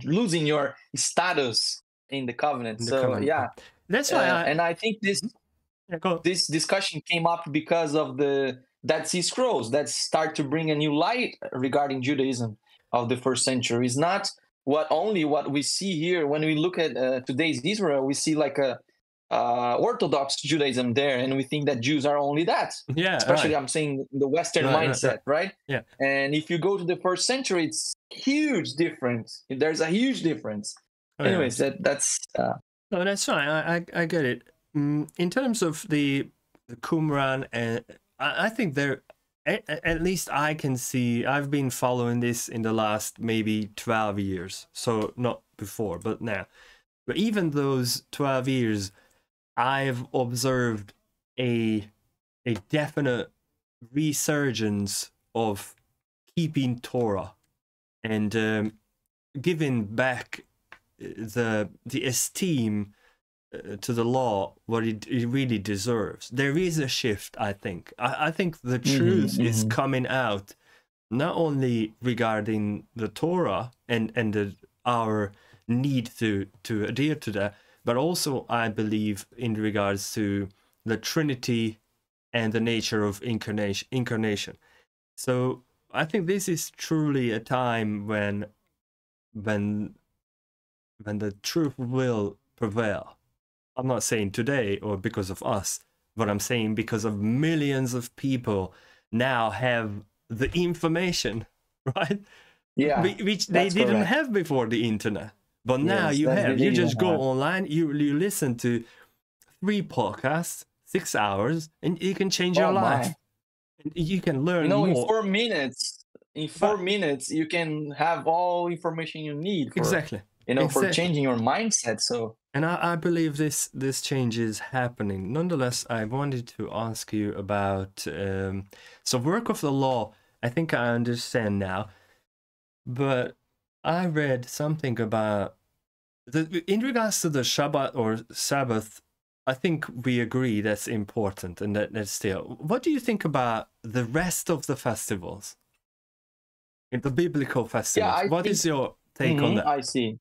losing your status in the covenant. Yeah, that's why and I think this discussion came up because of the Dead Sea Scrolls that start to bring a new light regarding Judaism of the first century. It's not what we see here when we look at today's Israel. We see like a Orthodox Judaism there, and we think that Jews are only that. Yeah, especially I'm saying the Western mindset, right? Yeah. And if you go to the first century, it's huge difference. There's a huge difference. Anyways, that's. No, that's fine. I get it. In terms of the Qumran, and I think there, at least I can see. I've been following this in the last maybe 12 years, so not before, but now. But even those 12 years, I've observed a definite resurgence of keeping Torah and giving back the esteem to the law what it really deserves. There is a shift, I think. I think the truth is coming out, not only regarding the Torah and our need to adhere to that, but also I believe in regards to the Trinity and the nature of incarnation. So I think this is truly a time when the truth will prevail. I'm not saying today or because of us, but I'm saying because of millions of people now have the information, right? Yeah, which they didn't have before the internet. But now you have. You just go online, you listen to 3 podcasts, 6 hours, and you can change your life. And you can learn more. In 4 minutes, you can have all information you need for, for changing your mindset. So, and I believe this change is happening. Nonetheless, I wanted to ask you about so work of the law. I think I understand now, but I read something about in regards to the Shabbat or Sabbath. I think we agree that's important, and that's still. What do you think about the rest of the festivals, the biblical festivals? Yeah, what is your take on that? I see.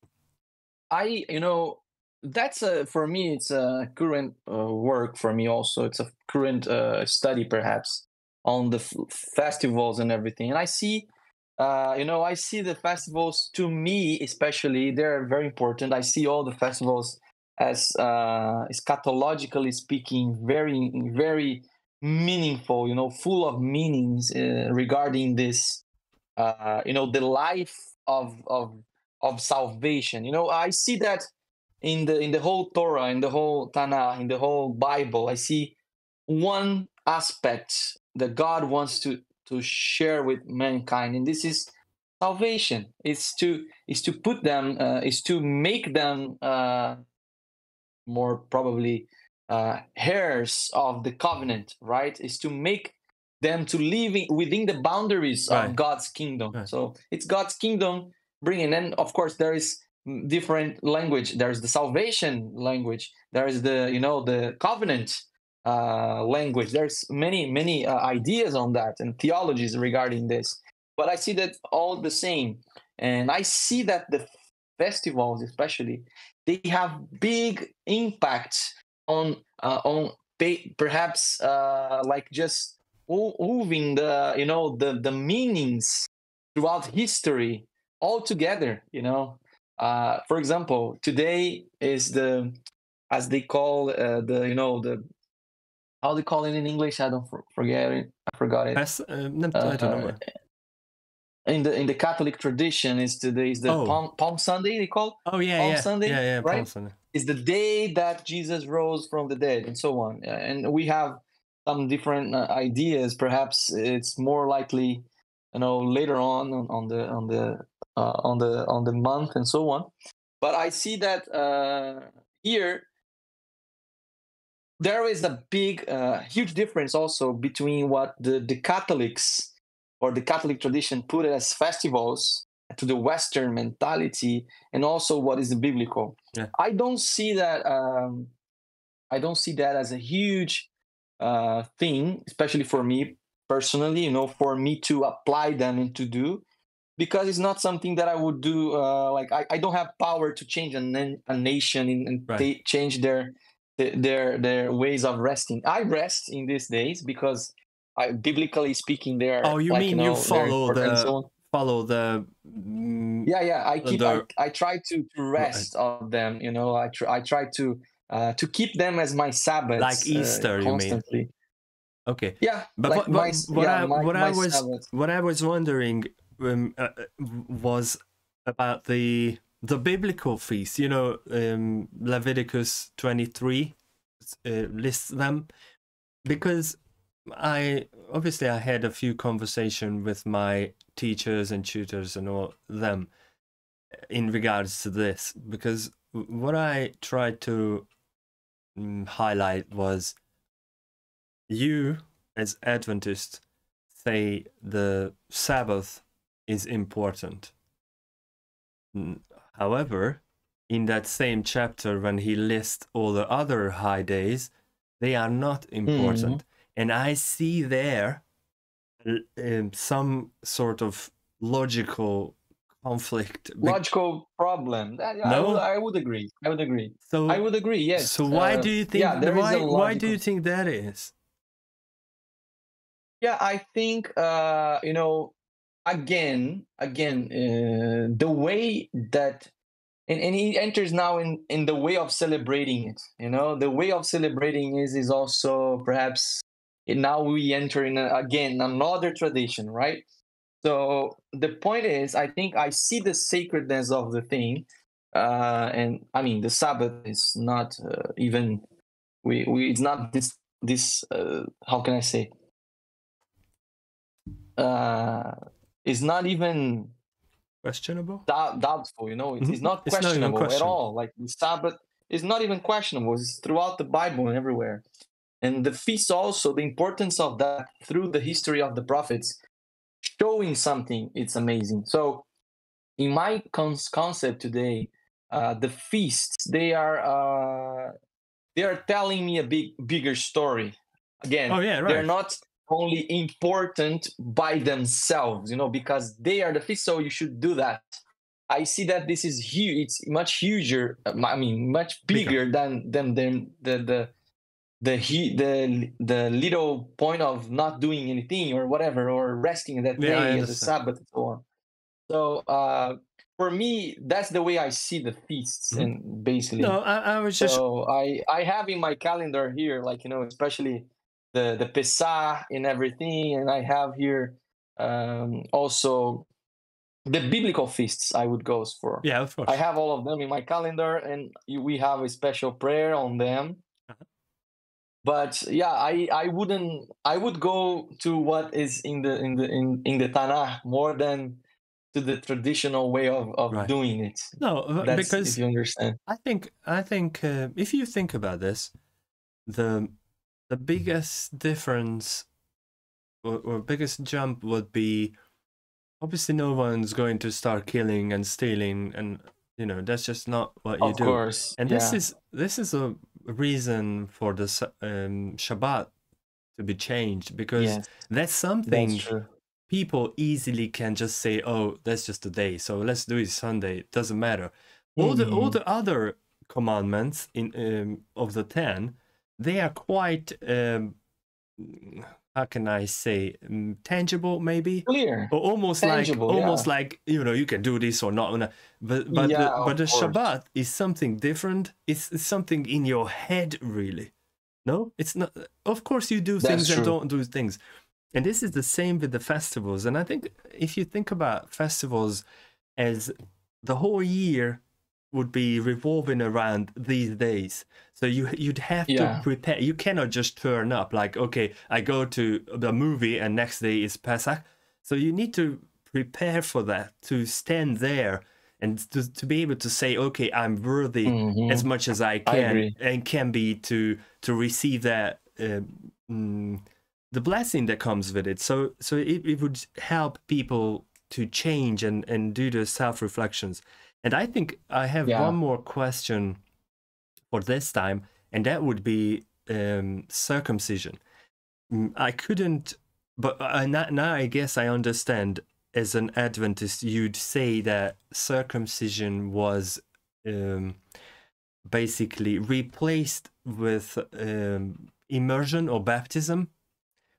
That's for me. It's a current work for me. Also, it's a current study, perhaps, on the festivals and everything. And I see. I see the festivals, to me especially, they're very important. I see all the festivals as eschatologically speaking, very, very meaningful, full of meanings regarding this, the life of salvation. I see that in the whole Torah, in the whole Tanakh, in the whole Bible. I see one aspect that God wants to share with mankind, and this is salvation. Is to put them, is to make them more probably heirs of the covenant, right? Is to make them to live within the boundaries of God's kingdom. Right. So it's God's kingdom bringing, and of course there is different language. There's the salvation language. There is the covenant language. There's many ideas on that and theologies regarding this, but I see that all the same. And I see that the festivals, especially, they have big impact on perhaps like just moving the meanings throughout history all together. For example, today is the as they call the, you know, the, how they call it in English? I don't forget it. I forgot it. I don't know. In the Catholic tradition, is the Palm Sunday, they call. Oh yeah, Palm yeah, Sunday, yeah, right? Palm Sunday. Is the day that Jesus rose from the dead, and so on. And we have some different ideas. Perhaps it's more likely, you know, later on the month and so on. But I see that here there is a big, huge difference also between what the Catholics or the Catholic tradition put as festivals to the Western mentality, and also what is the biblical. Yeah. I don't see that. I don't see that as a huge thing, especially for me personally. You know, for me to apply them and to do, because it's not something that I would do. Like I don't have power to change a nation and Right. change their ways of resting. I rest in these days because biblically speaking, they're. Oh, you like, mean you follow the yeah. I try to rest on them. You know, I try to keep them as my Sabbaths, like Easter, you constantly. mean? Okay. Yeah, but like what I was wondering was about the biblical feast. You know, Leviticus 23 lists them, because I had a few conversations with my teachers and tutors and all them in regards to this, because what I tried to highlight was, you as Adventists say the Sabbath is important. However, in that same chapter, when he lists all the other high days, they are not important. And I see there some sort of logical conflict. Logical problem. No? I would agree. So I would agree, yes. So why do you think why do you think that is? Yeah, I think you know, again the way that and he enters now in the way of celebrating it. You know, the way of celebrating is also perhaps now we enter in again another tradition, right? So the point is, I think I see the sacredness of the thing, and I mean the Sabbath is not even it's not this how can I say, it's not even questionable, doubtful. You know, it's not questionable at all. Like the Sabbath is not even questionable. It's throughout the Bible and everywhere. And the feast also, the importance of that through the history of the prophets, showing something, it's amazing. So in my concept today, the feasts, they are telling me a bigger story. Again, they're not only important by themselves, you know, because they are the feast, so you should do that. I see that this is huge. It's much huger. I mean, much bigger than the little point of not doing anything or whatever, or resting that day as a Sabbath and so on. So for me, that's the way I see the feasts. And basically, no, I was just, so I have in my calendar here, like, you know, especially the Pesach and everything, and I have here also the biblical feasts I would go for. Yeah, of course. I have all of them in my calendar, and we have a special prayer on them. But yeah, I would go to what is in the Tanakh more than to the traditional way of doing it. No, because if you understand, I think if you think about this, the biggest difference or biggest jump would be, obviously no one's going to start killing and stealing, and you know, that's just not what you do. Of course. And this is a reason for the Shabbat to be changed, because that's something people easily can just say, oh, that's just a day, so let's do it Sunday, it doesn't matter. All the other commandments in of the 10, they are quite how can I say, tangible maybe, Clear, or almost tangible, like you know, you can do this or not. But yeah, the of course. Shabbat is something different. It's something in your head, really. No, it's not. Of course, you do things and don't do things, and this is the same with the festivals. And I think if you think about festivals as the whole year would be revolving around these days. So you'd have to prepare. You cannot just turn up like, okay, I go to the movie and next day is Pesach. So you need to prepare for that, to stand there and to be able to say, okay, I'm worthy as much as I can and can be to receive that the blessing that comes with it. So it would help people to change and do the self-reflections. And I think I have one more question for this time, and that would be circumcision. I couldn't, but now I guess I understand, as an Adventist, you'd say that circumcision was basically replaced with immersion or baptism,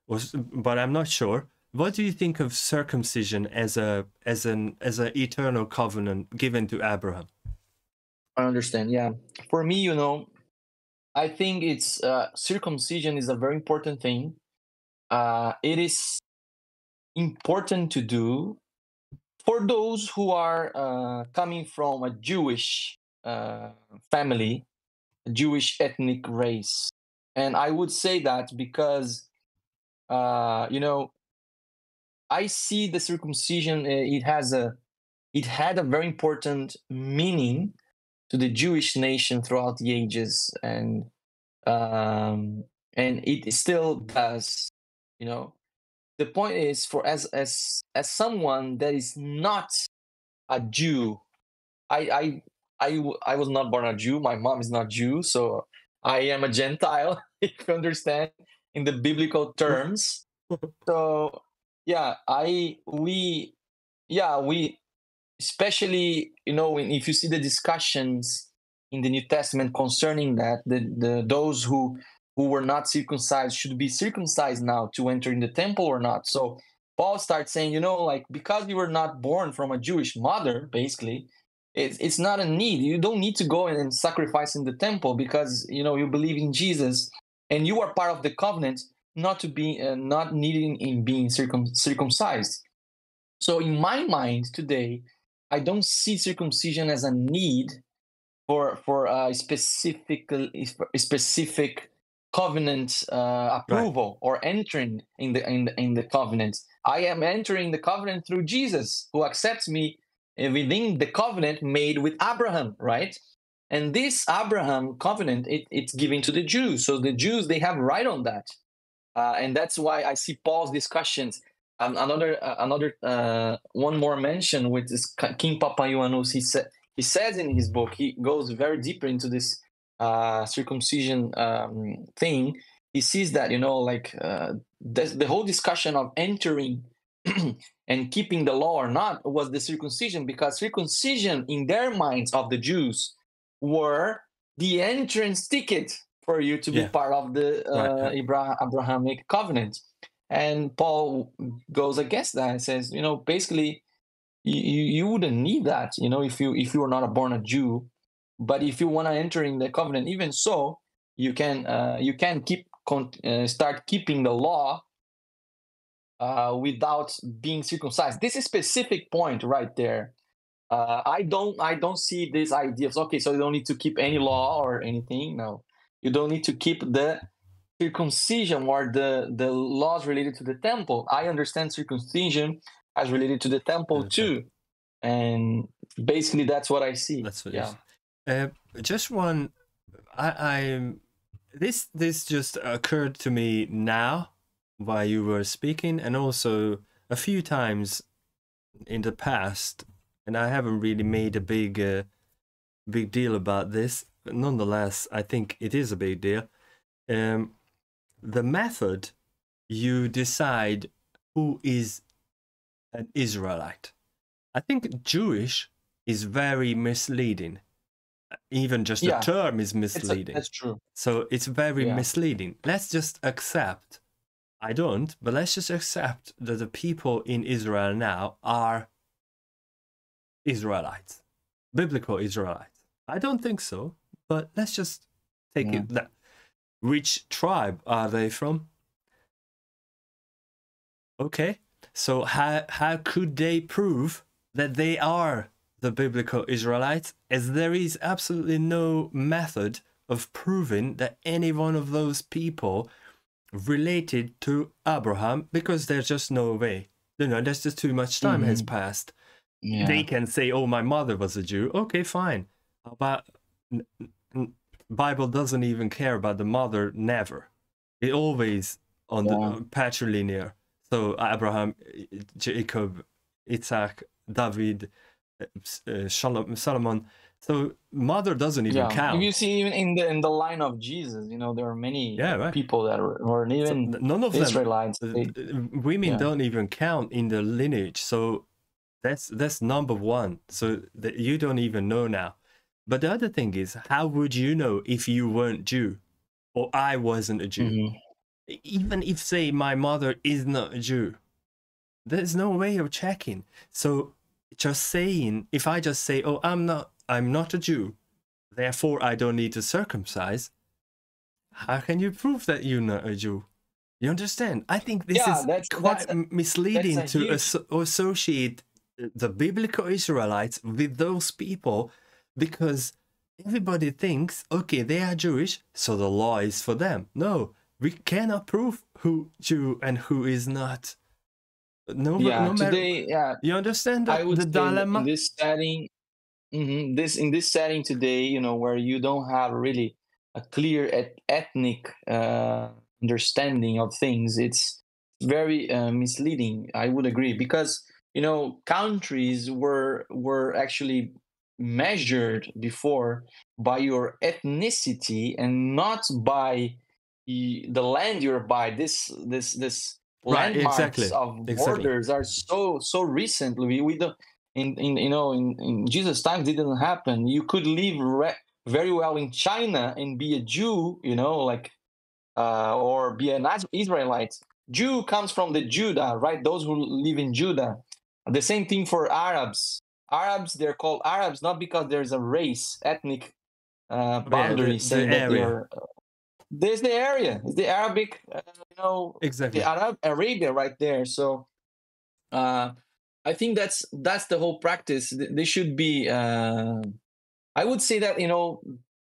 but I'm not sure. What do you think of circumcision as an eternal covenant given to Abraham? I understand. Yeah, for me, you know, I think it's circumcision is a very important thing. It is important to do for those who are coming from a Jewish family, a Jewish ethnic race, and I would say that because you know, I see the circumcision. It had a very important meaning to the Jewish nation throughout the ages, and it still does. You know, the point is, for as someone that is not a Jew, I was not born a Jew. My mom is not Jew, so I am a Gentile, if you understand, in the biblical terms. So yeah, we especially, you know, if you see the discussions in the New Testament concerning that, those who were not circumcised should be circumcised now to enter in the temple or not. So Paul starts saying, you know, like, because you were not born from a Jewish mother, basically, it's not a need. You don't need to go and sacrifice in the temple, because, you know, you believe in Jesus and you are part of the covenant, not to be not needing in being circumcised. So in my mind today, I don't see circumcision as a need for a specific covenant approval, or entering in the covenant. I am entering the covenant through Jesus, who accepts me within the covenant made with Abraham, right? And this Abraham covenant, it's given to the Jews. So the Jews, they have right on that. And that's why I see Paul's discussions. Another one more mention with this King Papaioannou. He says in his book, he goes very deeper into this circumcision thing. He sees that, you know, like the whole discussion of entering and keeping the law or not was the circumcision, because circumcision in their minds of the Jews were the entrance ticket for you to be part of the Abrahamic covenant. And Paul goes against that and says, you know, basically, you wouldn't need that, you know, if you were not born a Jew. But if you want to enter in the covenant, even so, you can start keeping the law without being circumcised. This is a specific point right there. I don't see this idea of, okay, so you don't need to keep any law or anything. No, you don't need to keep the circumcision or the laws related to the temple. I understand circumcision as related to the temple too, and basically that's what I see. That's what just one. This just occurred to me now while you were speaking, and also a few times in the past, and I haven't really made a big deal about this, but nonetheless, I think it is a big deal. The method you decide who is an Israelite. I think Jewish is very misleading. Even just the term is misleading. That's true. So it's very misleading. Let's just accept I don't, but let's just accept that the people in Israel now are Israelites, biblical Israelites. I don't think so, but let's just take it that. Which tribe are they from? Okay, so how could they prove that they are the biblical Israelites, as there is absolutely no method of proving that any one of those people related to Abraham, because there's just no way. You know, there's just too much time has passed. Yeah. They can say, oh, my mother was a Jew. Okay, fine. But Bible doesn't even care about the mother, never. It always on the patrilinear. So Abraham, Jacob, Isaac, David, Solomon. So mother doesn't even count. If you see even in the line of Jesus, you know, there are many people that weren't even none of Israelites. Women don't even count in the lineage. So that's number one. So that you don't even know now. But the other thing is, how would you know if you weren't Jew or I wasn't a Jew? Even if, say, my mother is not a Jew, there's no way of checking. So just saying, if I just say, oh, I'm not a Jew, therefore I don't need to circumcise, how can you prove that you're not a Jew? You understand? I think this is quite misleading to associate the biblical Israelites with those people, because everybody thinks, okay, they are Jewish, so the law is for them. No, we cannot prove who Jew and who is not. No matter. Today, you understand the dilemma? In this setting, in this setting today, you know, where you don't have really a clear ethnic understanding of things, it's very misleading. I would agree, because you know, countries were actually measured before by your ethnicity and not by the land you're by. This landmarks of borders are so recent. We don't in Jesus' time didn't happen. You could live very well in China and be a Jew, you know, like or be an Israelite. Jew comes from the Judah, right? Those who live in Judah. The same thing for Arabs. Arabs, they're called Arabs not because there's a race, ethnic boundary saying that they're. There's the area. It's the Arabic, you know, the Arabia right there. So I think that's the whole practice. They should be. I would say that, you know,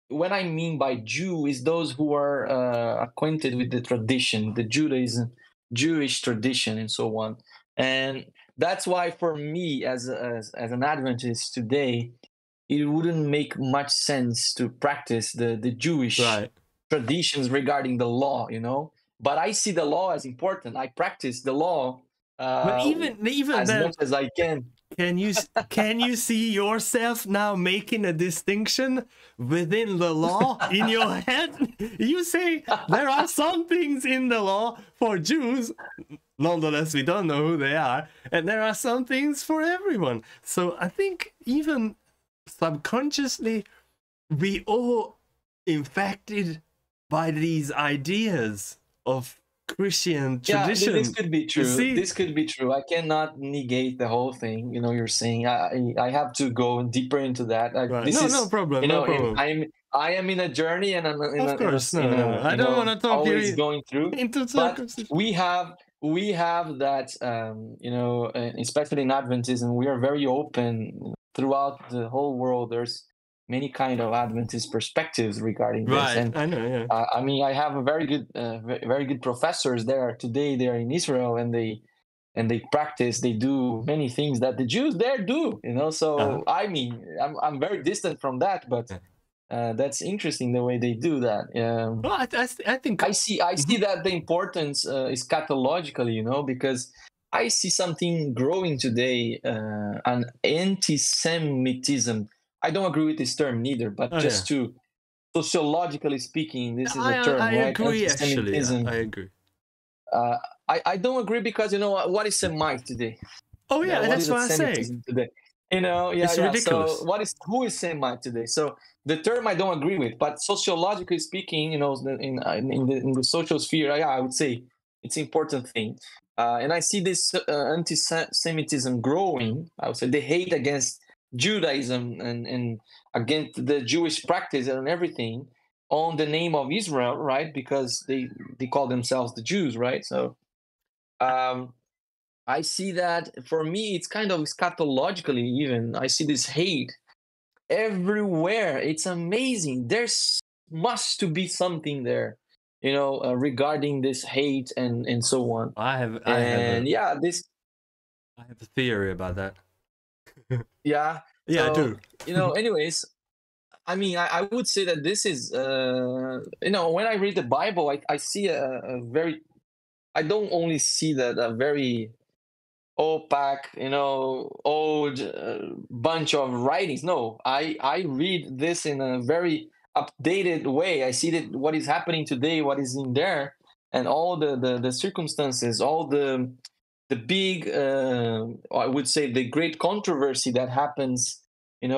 what I mean by Jew is those who are acquainted with the tradition, the Judaism, Jewish tradition, and so on. And that's why, for me, as an Adventist today, it wouldn't make much sense to practice the Jewish traditions regarding the law, you know. But I see the law as important. I practice the law but even as then, much as I can. Can you see yourself now making a distinction within the law in your head? You say there are some things in the law for Jews, nonetheless we don't know who they are, and there are some things for everyone. So I think even subconsciously we all infected by these ideas of Christian tradition. This could be true. This could be true. I cannot negate the whole thing. You know, you're saying I have to go deeper into that. No problem. You know, no problem. I am in a journey, and I'm of course, no. I don't want to talk always going through. Into but we have that. You know, especially in Adventism, we are very open throughout the whole world. There's many kind of Adventist perspectives regarding this. And I know, yeah. I mean, I have a very good professors there today. They're in Israel, and they practice. They do many things that the Jews there do. You know, so I mean, I'm very distant from that, but that's interesting the way they do that. Well, I think I see that the importance is cathologically, you know, because I see something growing today, an anti-Semitism. I don't agree with this term neither, but to sociologically speaking, this is a term. I agree, actually. I agree. I don't agree because, you know, what is Semite today? Oh yeah, that's what I say. Today? You know, it's ridiculous. So who is Semite today? So the term I don't agree with, but sociologically speaking, you know, in the social sphere, I would say It's an important thing. And I see this anti-Semitism growing. I would say the hate against Judaism and against the Jewish practice and everything on the name of Israel, right? Because they call themselves the Jews, right? So I see that for me, it's kind of eschatologically even. I see this hate everywhere. It's amazing. There's must to be something there, regarding this hate and so on. I have Yeah, this. I have a theory about that. Yeah. Yeah, I do. Anyways, I mean, I would say that this is, when I read the Bible, I see a very, I don't only see that a very opaque, old bunch of writings. No, I read this in a very updated way. I see that what is happening today, what is in there, and all the circumstances, all the big, I would say, the great controversy that happens, in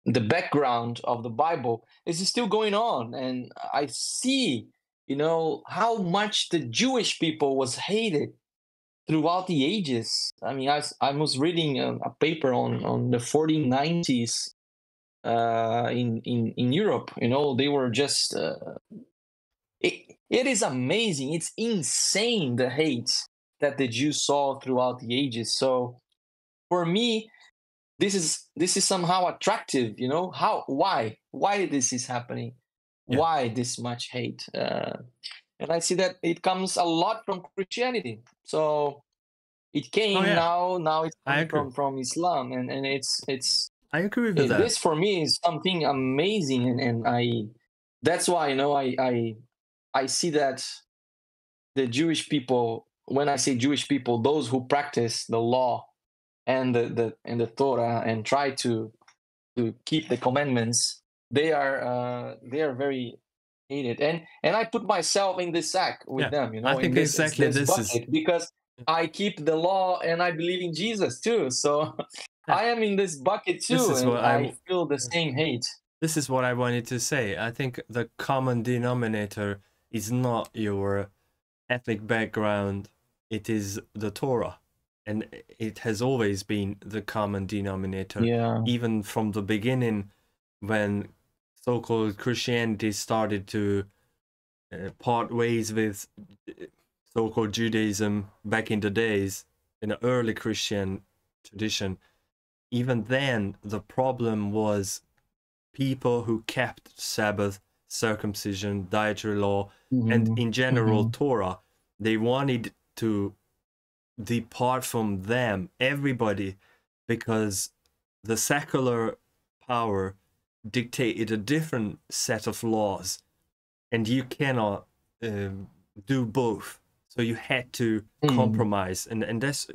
the background of the Bible is still going on, and I see, how much the Jewish people was hated throughout the ages. I mean, I was reading a paper on the 1490s in Europe. They were just. It is amazing. It's insane, the hate that the Jews saw throughout the ages. So for me, this is somehow attractive. Why this is happening? Yeah. Why this much hate? And I see that it comes a lot from Christianity. So it came now it's coming from Islam, and it's I agree with that. This for me is something amazing, and that's why I see that the Jewish people, when I say Jewish people, those who practice the law and the Torah and try to keep the commandments, they are very hated, and I put myself in this sack with them. I think exactly this is because I keep the law and I believe in Jesus too. So I am in this bucket too, and I feel the same hate. This is what I wanted to say. I think the common denominator is not your ethnic background, it is the Torah. And it has always been the common denominator. Yeah. Even from the beginning, when so-called Christianity started to part ways with so-called Judaism back in the days, in the early Christian tradition, even then the problem was people who kept Sabbath, circumcision, dietary law, and in general Torah. They wanted to depart from them, everybody, because the secular power dictated a different set of laws, and you cannot do both. So you had to compromise, and this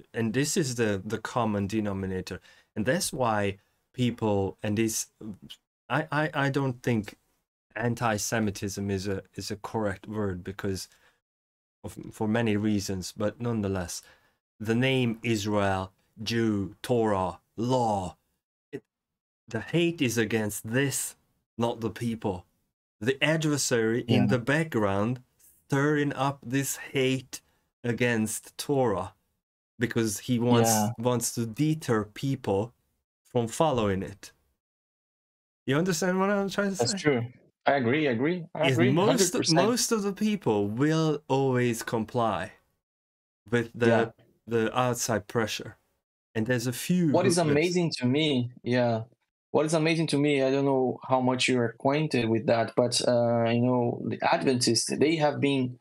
is the common denominator, and that's why people, and this, I don't think anti-Semitism is a correct word, because for many reasons, but nonetheless, the name Israel, Jew, Torah, law, the hate is against this, not the people. The adversary in the background stirring up this hate against Torah, because he wants to deter people from following it. You understand what I'm trying to say? That's true. I agree. Most 100%. of the people will always comply with the outside pressure, and there's a few. What is amazing to me, what is amazing to me, I don't know how much you're acquainted with that, but the Adventists, they have been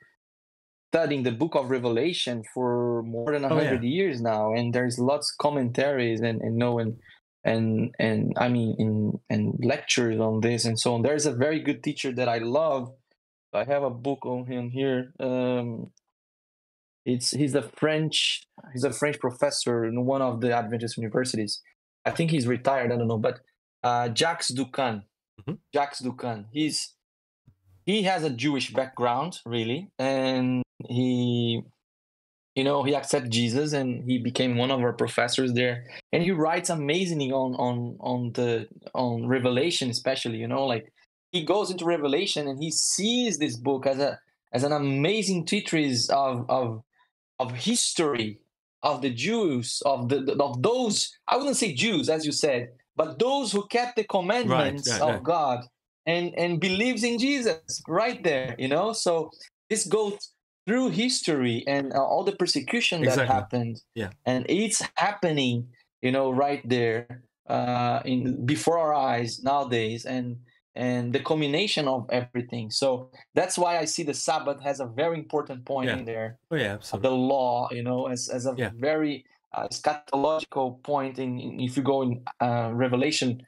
studying the Book of Revelation for more than 100 years now, and there's lots of commentaries and I mean in lectures on this and so on. There's a very good teacher that I love. I have a book on him here. He's a French professor in one of the Adventist universities. I think he's retired, I don't know, but Jacques Ducan. Jacques Ducan. He has a Jewish background, really, and he accepted Jesus, and he became one of our professors there. And he writes amazingly on Revelation, especially. Like he goes into Revelation and he sees this book as an amazing treatise of history of the Jews, of those, I wouldn't say Jews as you said, but those who kept the commandments of God and believes in Jesus right there, you know. So this goes through history and all the persecution that happened, and it's happening, you know, right there in before our eyes nowadays, and the culmination of everything. So that's why I see the Sabbath has a very important point in there. Oh yeah, absolutely. The law, you know, as a very eschatological point. In if you go in Revelation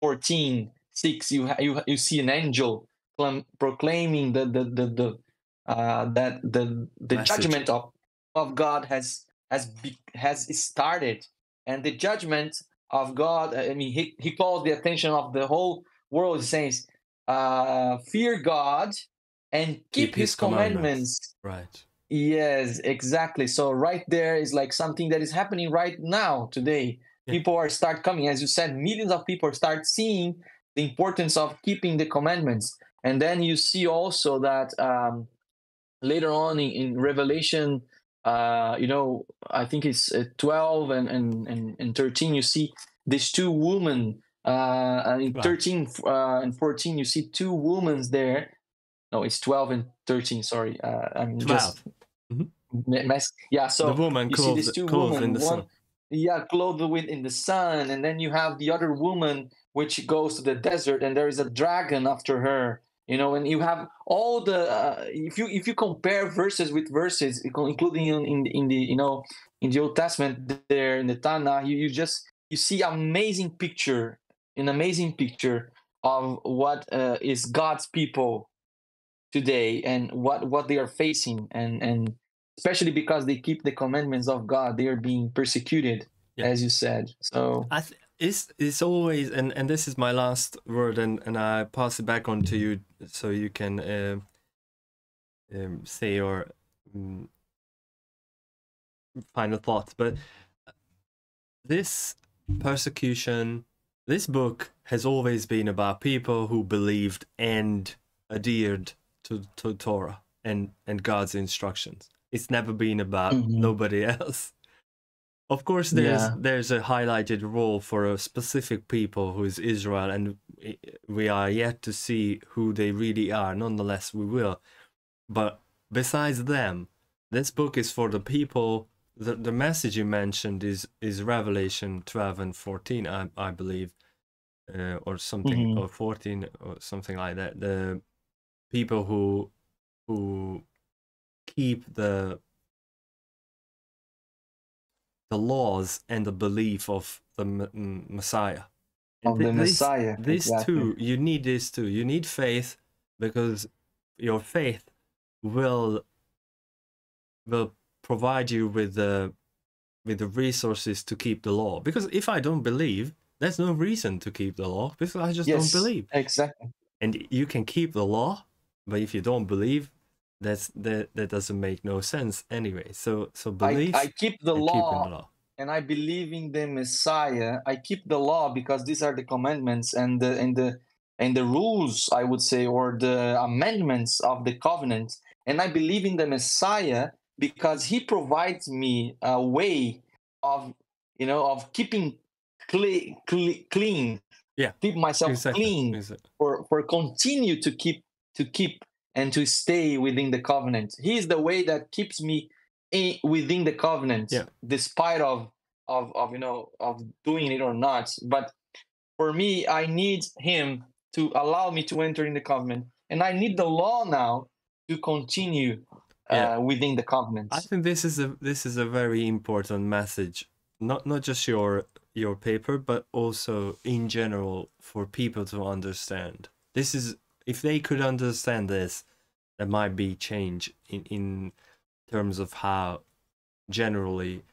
14:6, you see an angel proclaiming the judgment of God has started, and the judgment of God. I mean, he calls the attention of the whole world. He says, "Fear God and keep His commandments." Right. Yes, exactly. So right there is like something that is happening right now today. People are start coming, as you said, millions of people start seeing the importance of keeping the commandments. And then you see also that later on in Revelation, you know, I think it's 12 and 13, you see these two women. In 13 and 14, you see two women there. No, it's 12 and 13. Sorry, I'm 12. just yeah. So the woman you see these two women, in the sun. Yeah, clothed in the sun, and then you have the other woman which goes to the desert, and there is a dragon after her. You know, and you have all the if you compare verses with verses, including in the you know in the Old Testament there in the Tanakh, you see an amazing picture of what is God's people today and what they are facing, and especially because they keep the commandments of God, they are being persecuted, as you said. So it's always, and this is my last word, and I pass it back on to you so you can say your final thoughts. But this persecution, this book has always been about people who believed and adhered to Torah and God's instructions. It's never been about nobody else. Of course, there's a highlighted role for a specific people who is Israel, and we are yet to see who they really are. Nonetheless, we will. But besides them, this book is for the people. The message you mentioned is Revelation 12 and 14, I believe, or something, or 14 or something like that. The people who keep the laws and the belief of the Messiah. Of the Messiah. This too, you need this too. You need faith, because your faith will provide you with the resources to keep the law. Because if I don't believe, there's no reason to keep the law, because I just don't believe. Exactly. And you can keep the law, but if you don't believe, that doesn't make no sense anyway. So believe. I keep the law, and I believe in the Messiah. I keep the law because these are the commandments and the rules, I would say, or the amendments of the covenant. And I believe in the Messiah because he provides me a way of keeping clean. Yeah, keep myself clean for continue to keep and to stay within the covenant. He is the way that keeps me within the covenant, despite of doing it or not. But for me, I need him to allow me to enter in the covenant, and I need the law now to continue within the covenant. I think this is a very important message, not just your paper, but also in general for people to understand. This is, if they could understand this, there might be change in terms of how generally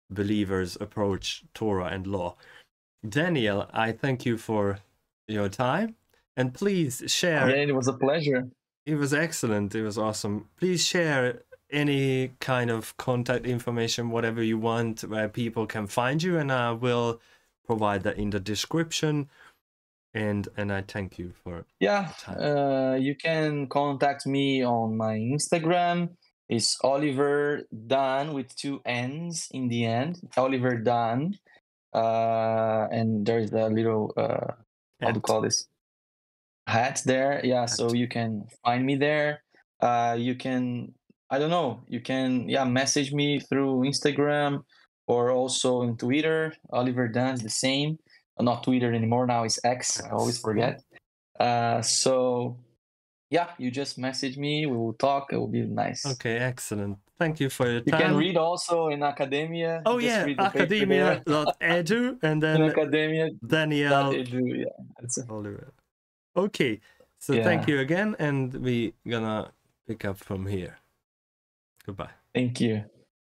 believers approach Torah and law. Daniel, I thank you for your time, and please share. Yeah, it was a pleasure. It was excellent. It was awesome. Please share any kind of contact information, whatever you want, where people can find you, and I will provide that in the description. and I thank you for Yeah, time. you can contact me on my Instagram. It's Oliver Dan with 2 N's in the end. Oliver Dan. And there's a little how to call this? Hat there. Yeah, so you can find me there. You can, I don't know, you can message me through Instagram or also in Twitter. Oliver Dan's the same. Not Twitter anymore, now it's X. I always forget. So yeah, you just message me, we will talk, it will be nice. Okay, excellent. Thank you for your You time. can read also in Academia. Oh just yeah, read the academia.edu and then in Academia. Daniel Edu, yeah. Oliver. Okay, so thank you again, and we gonna pick up from here. Goodbye. Thank you.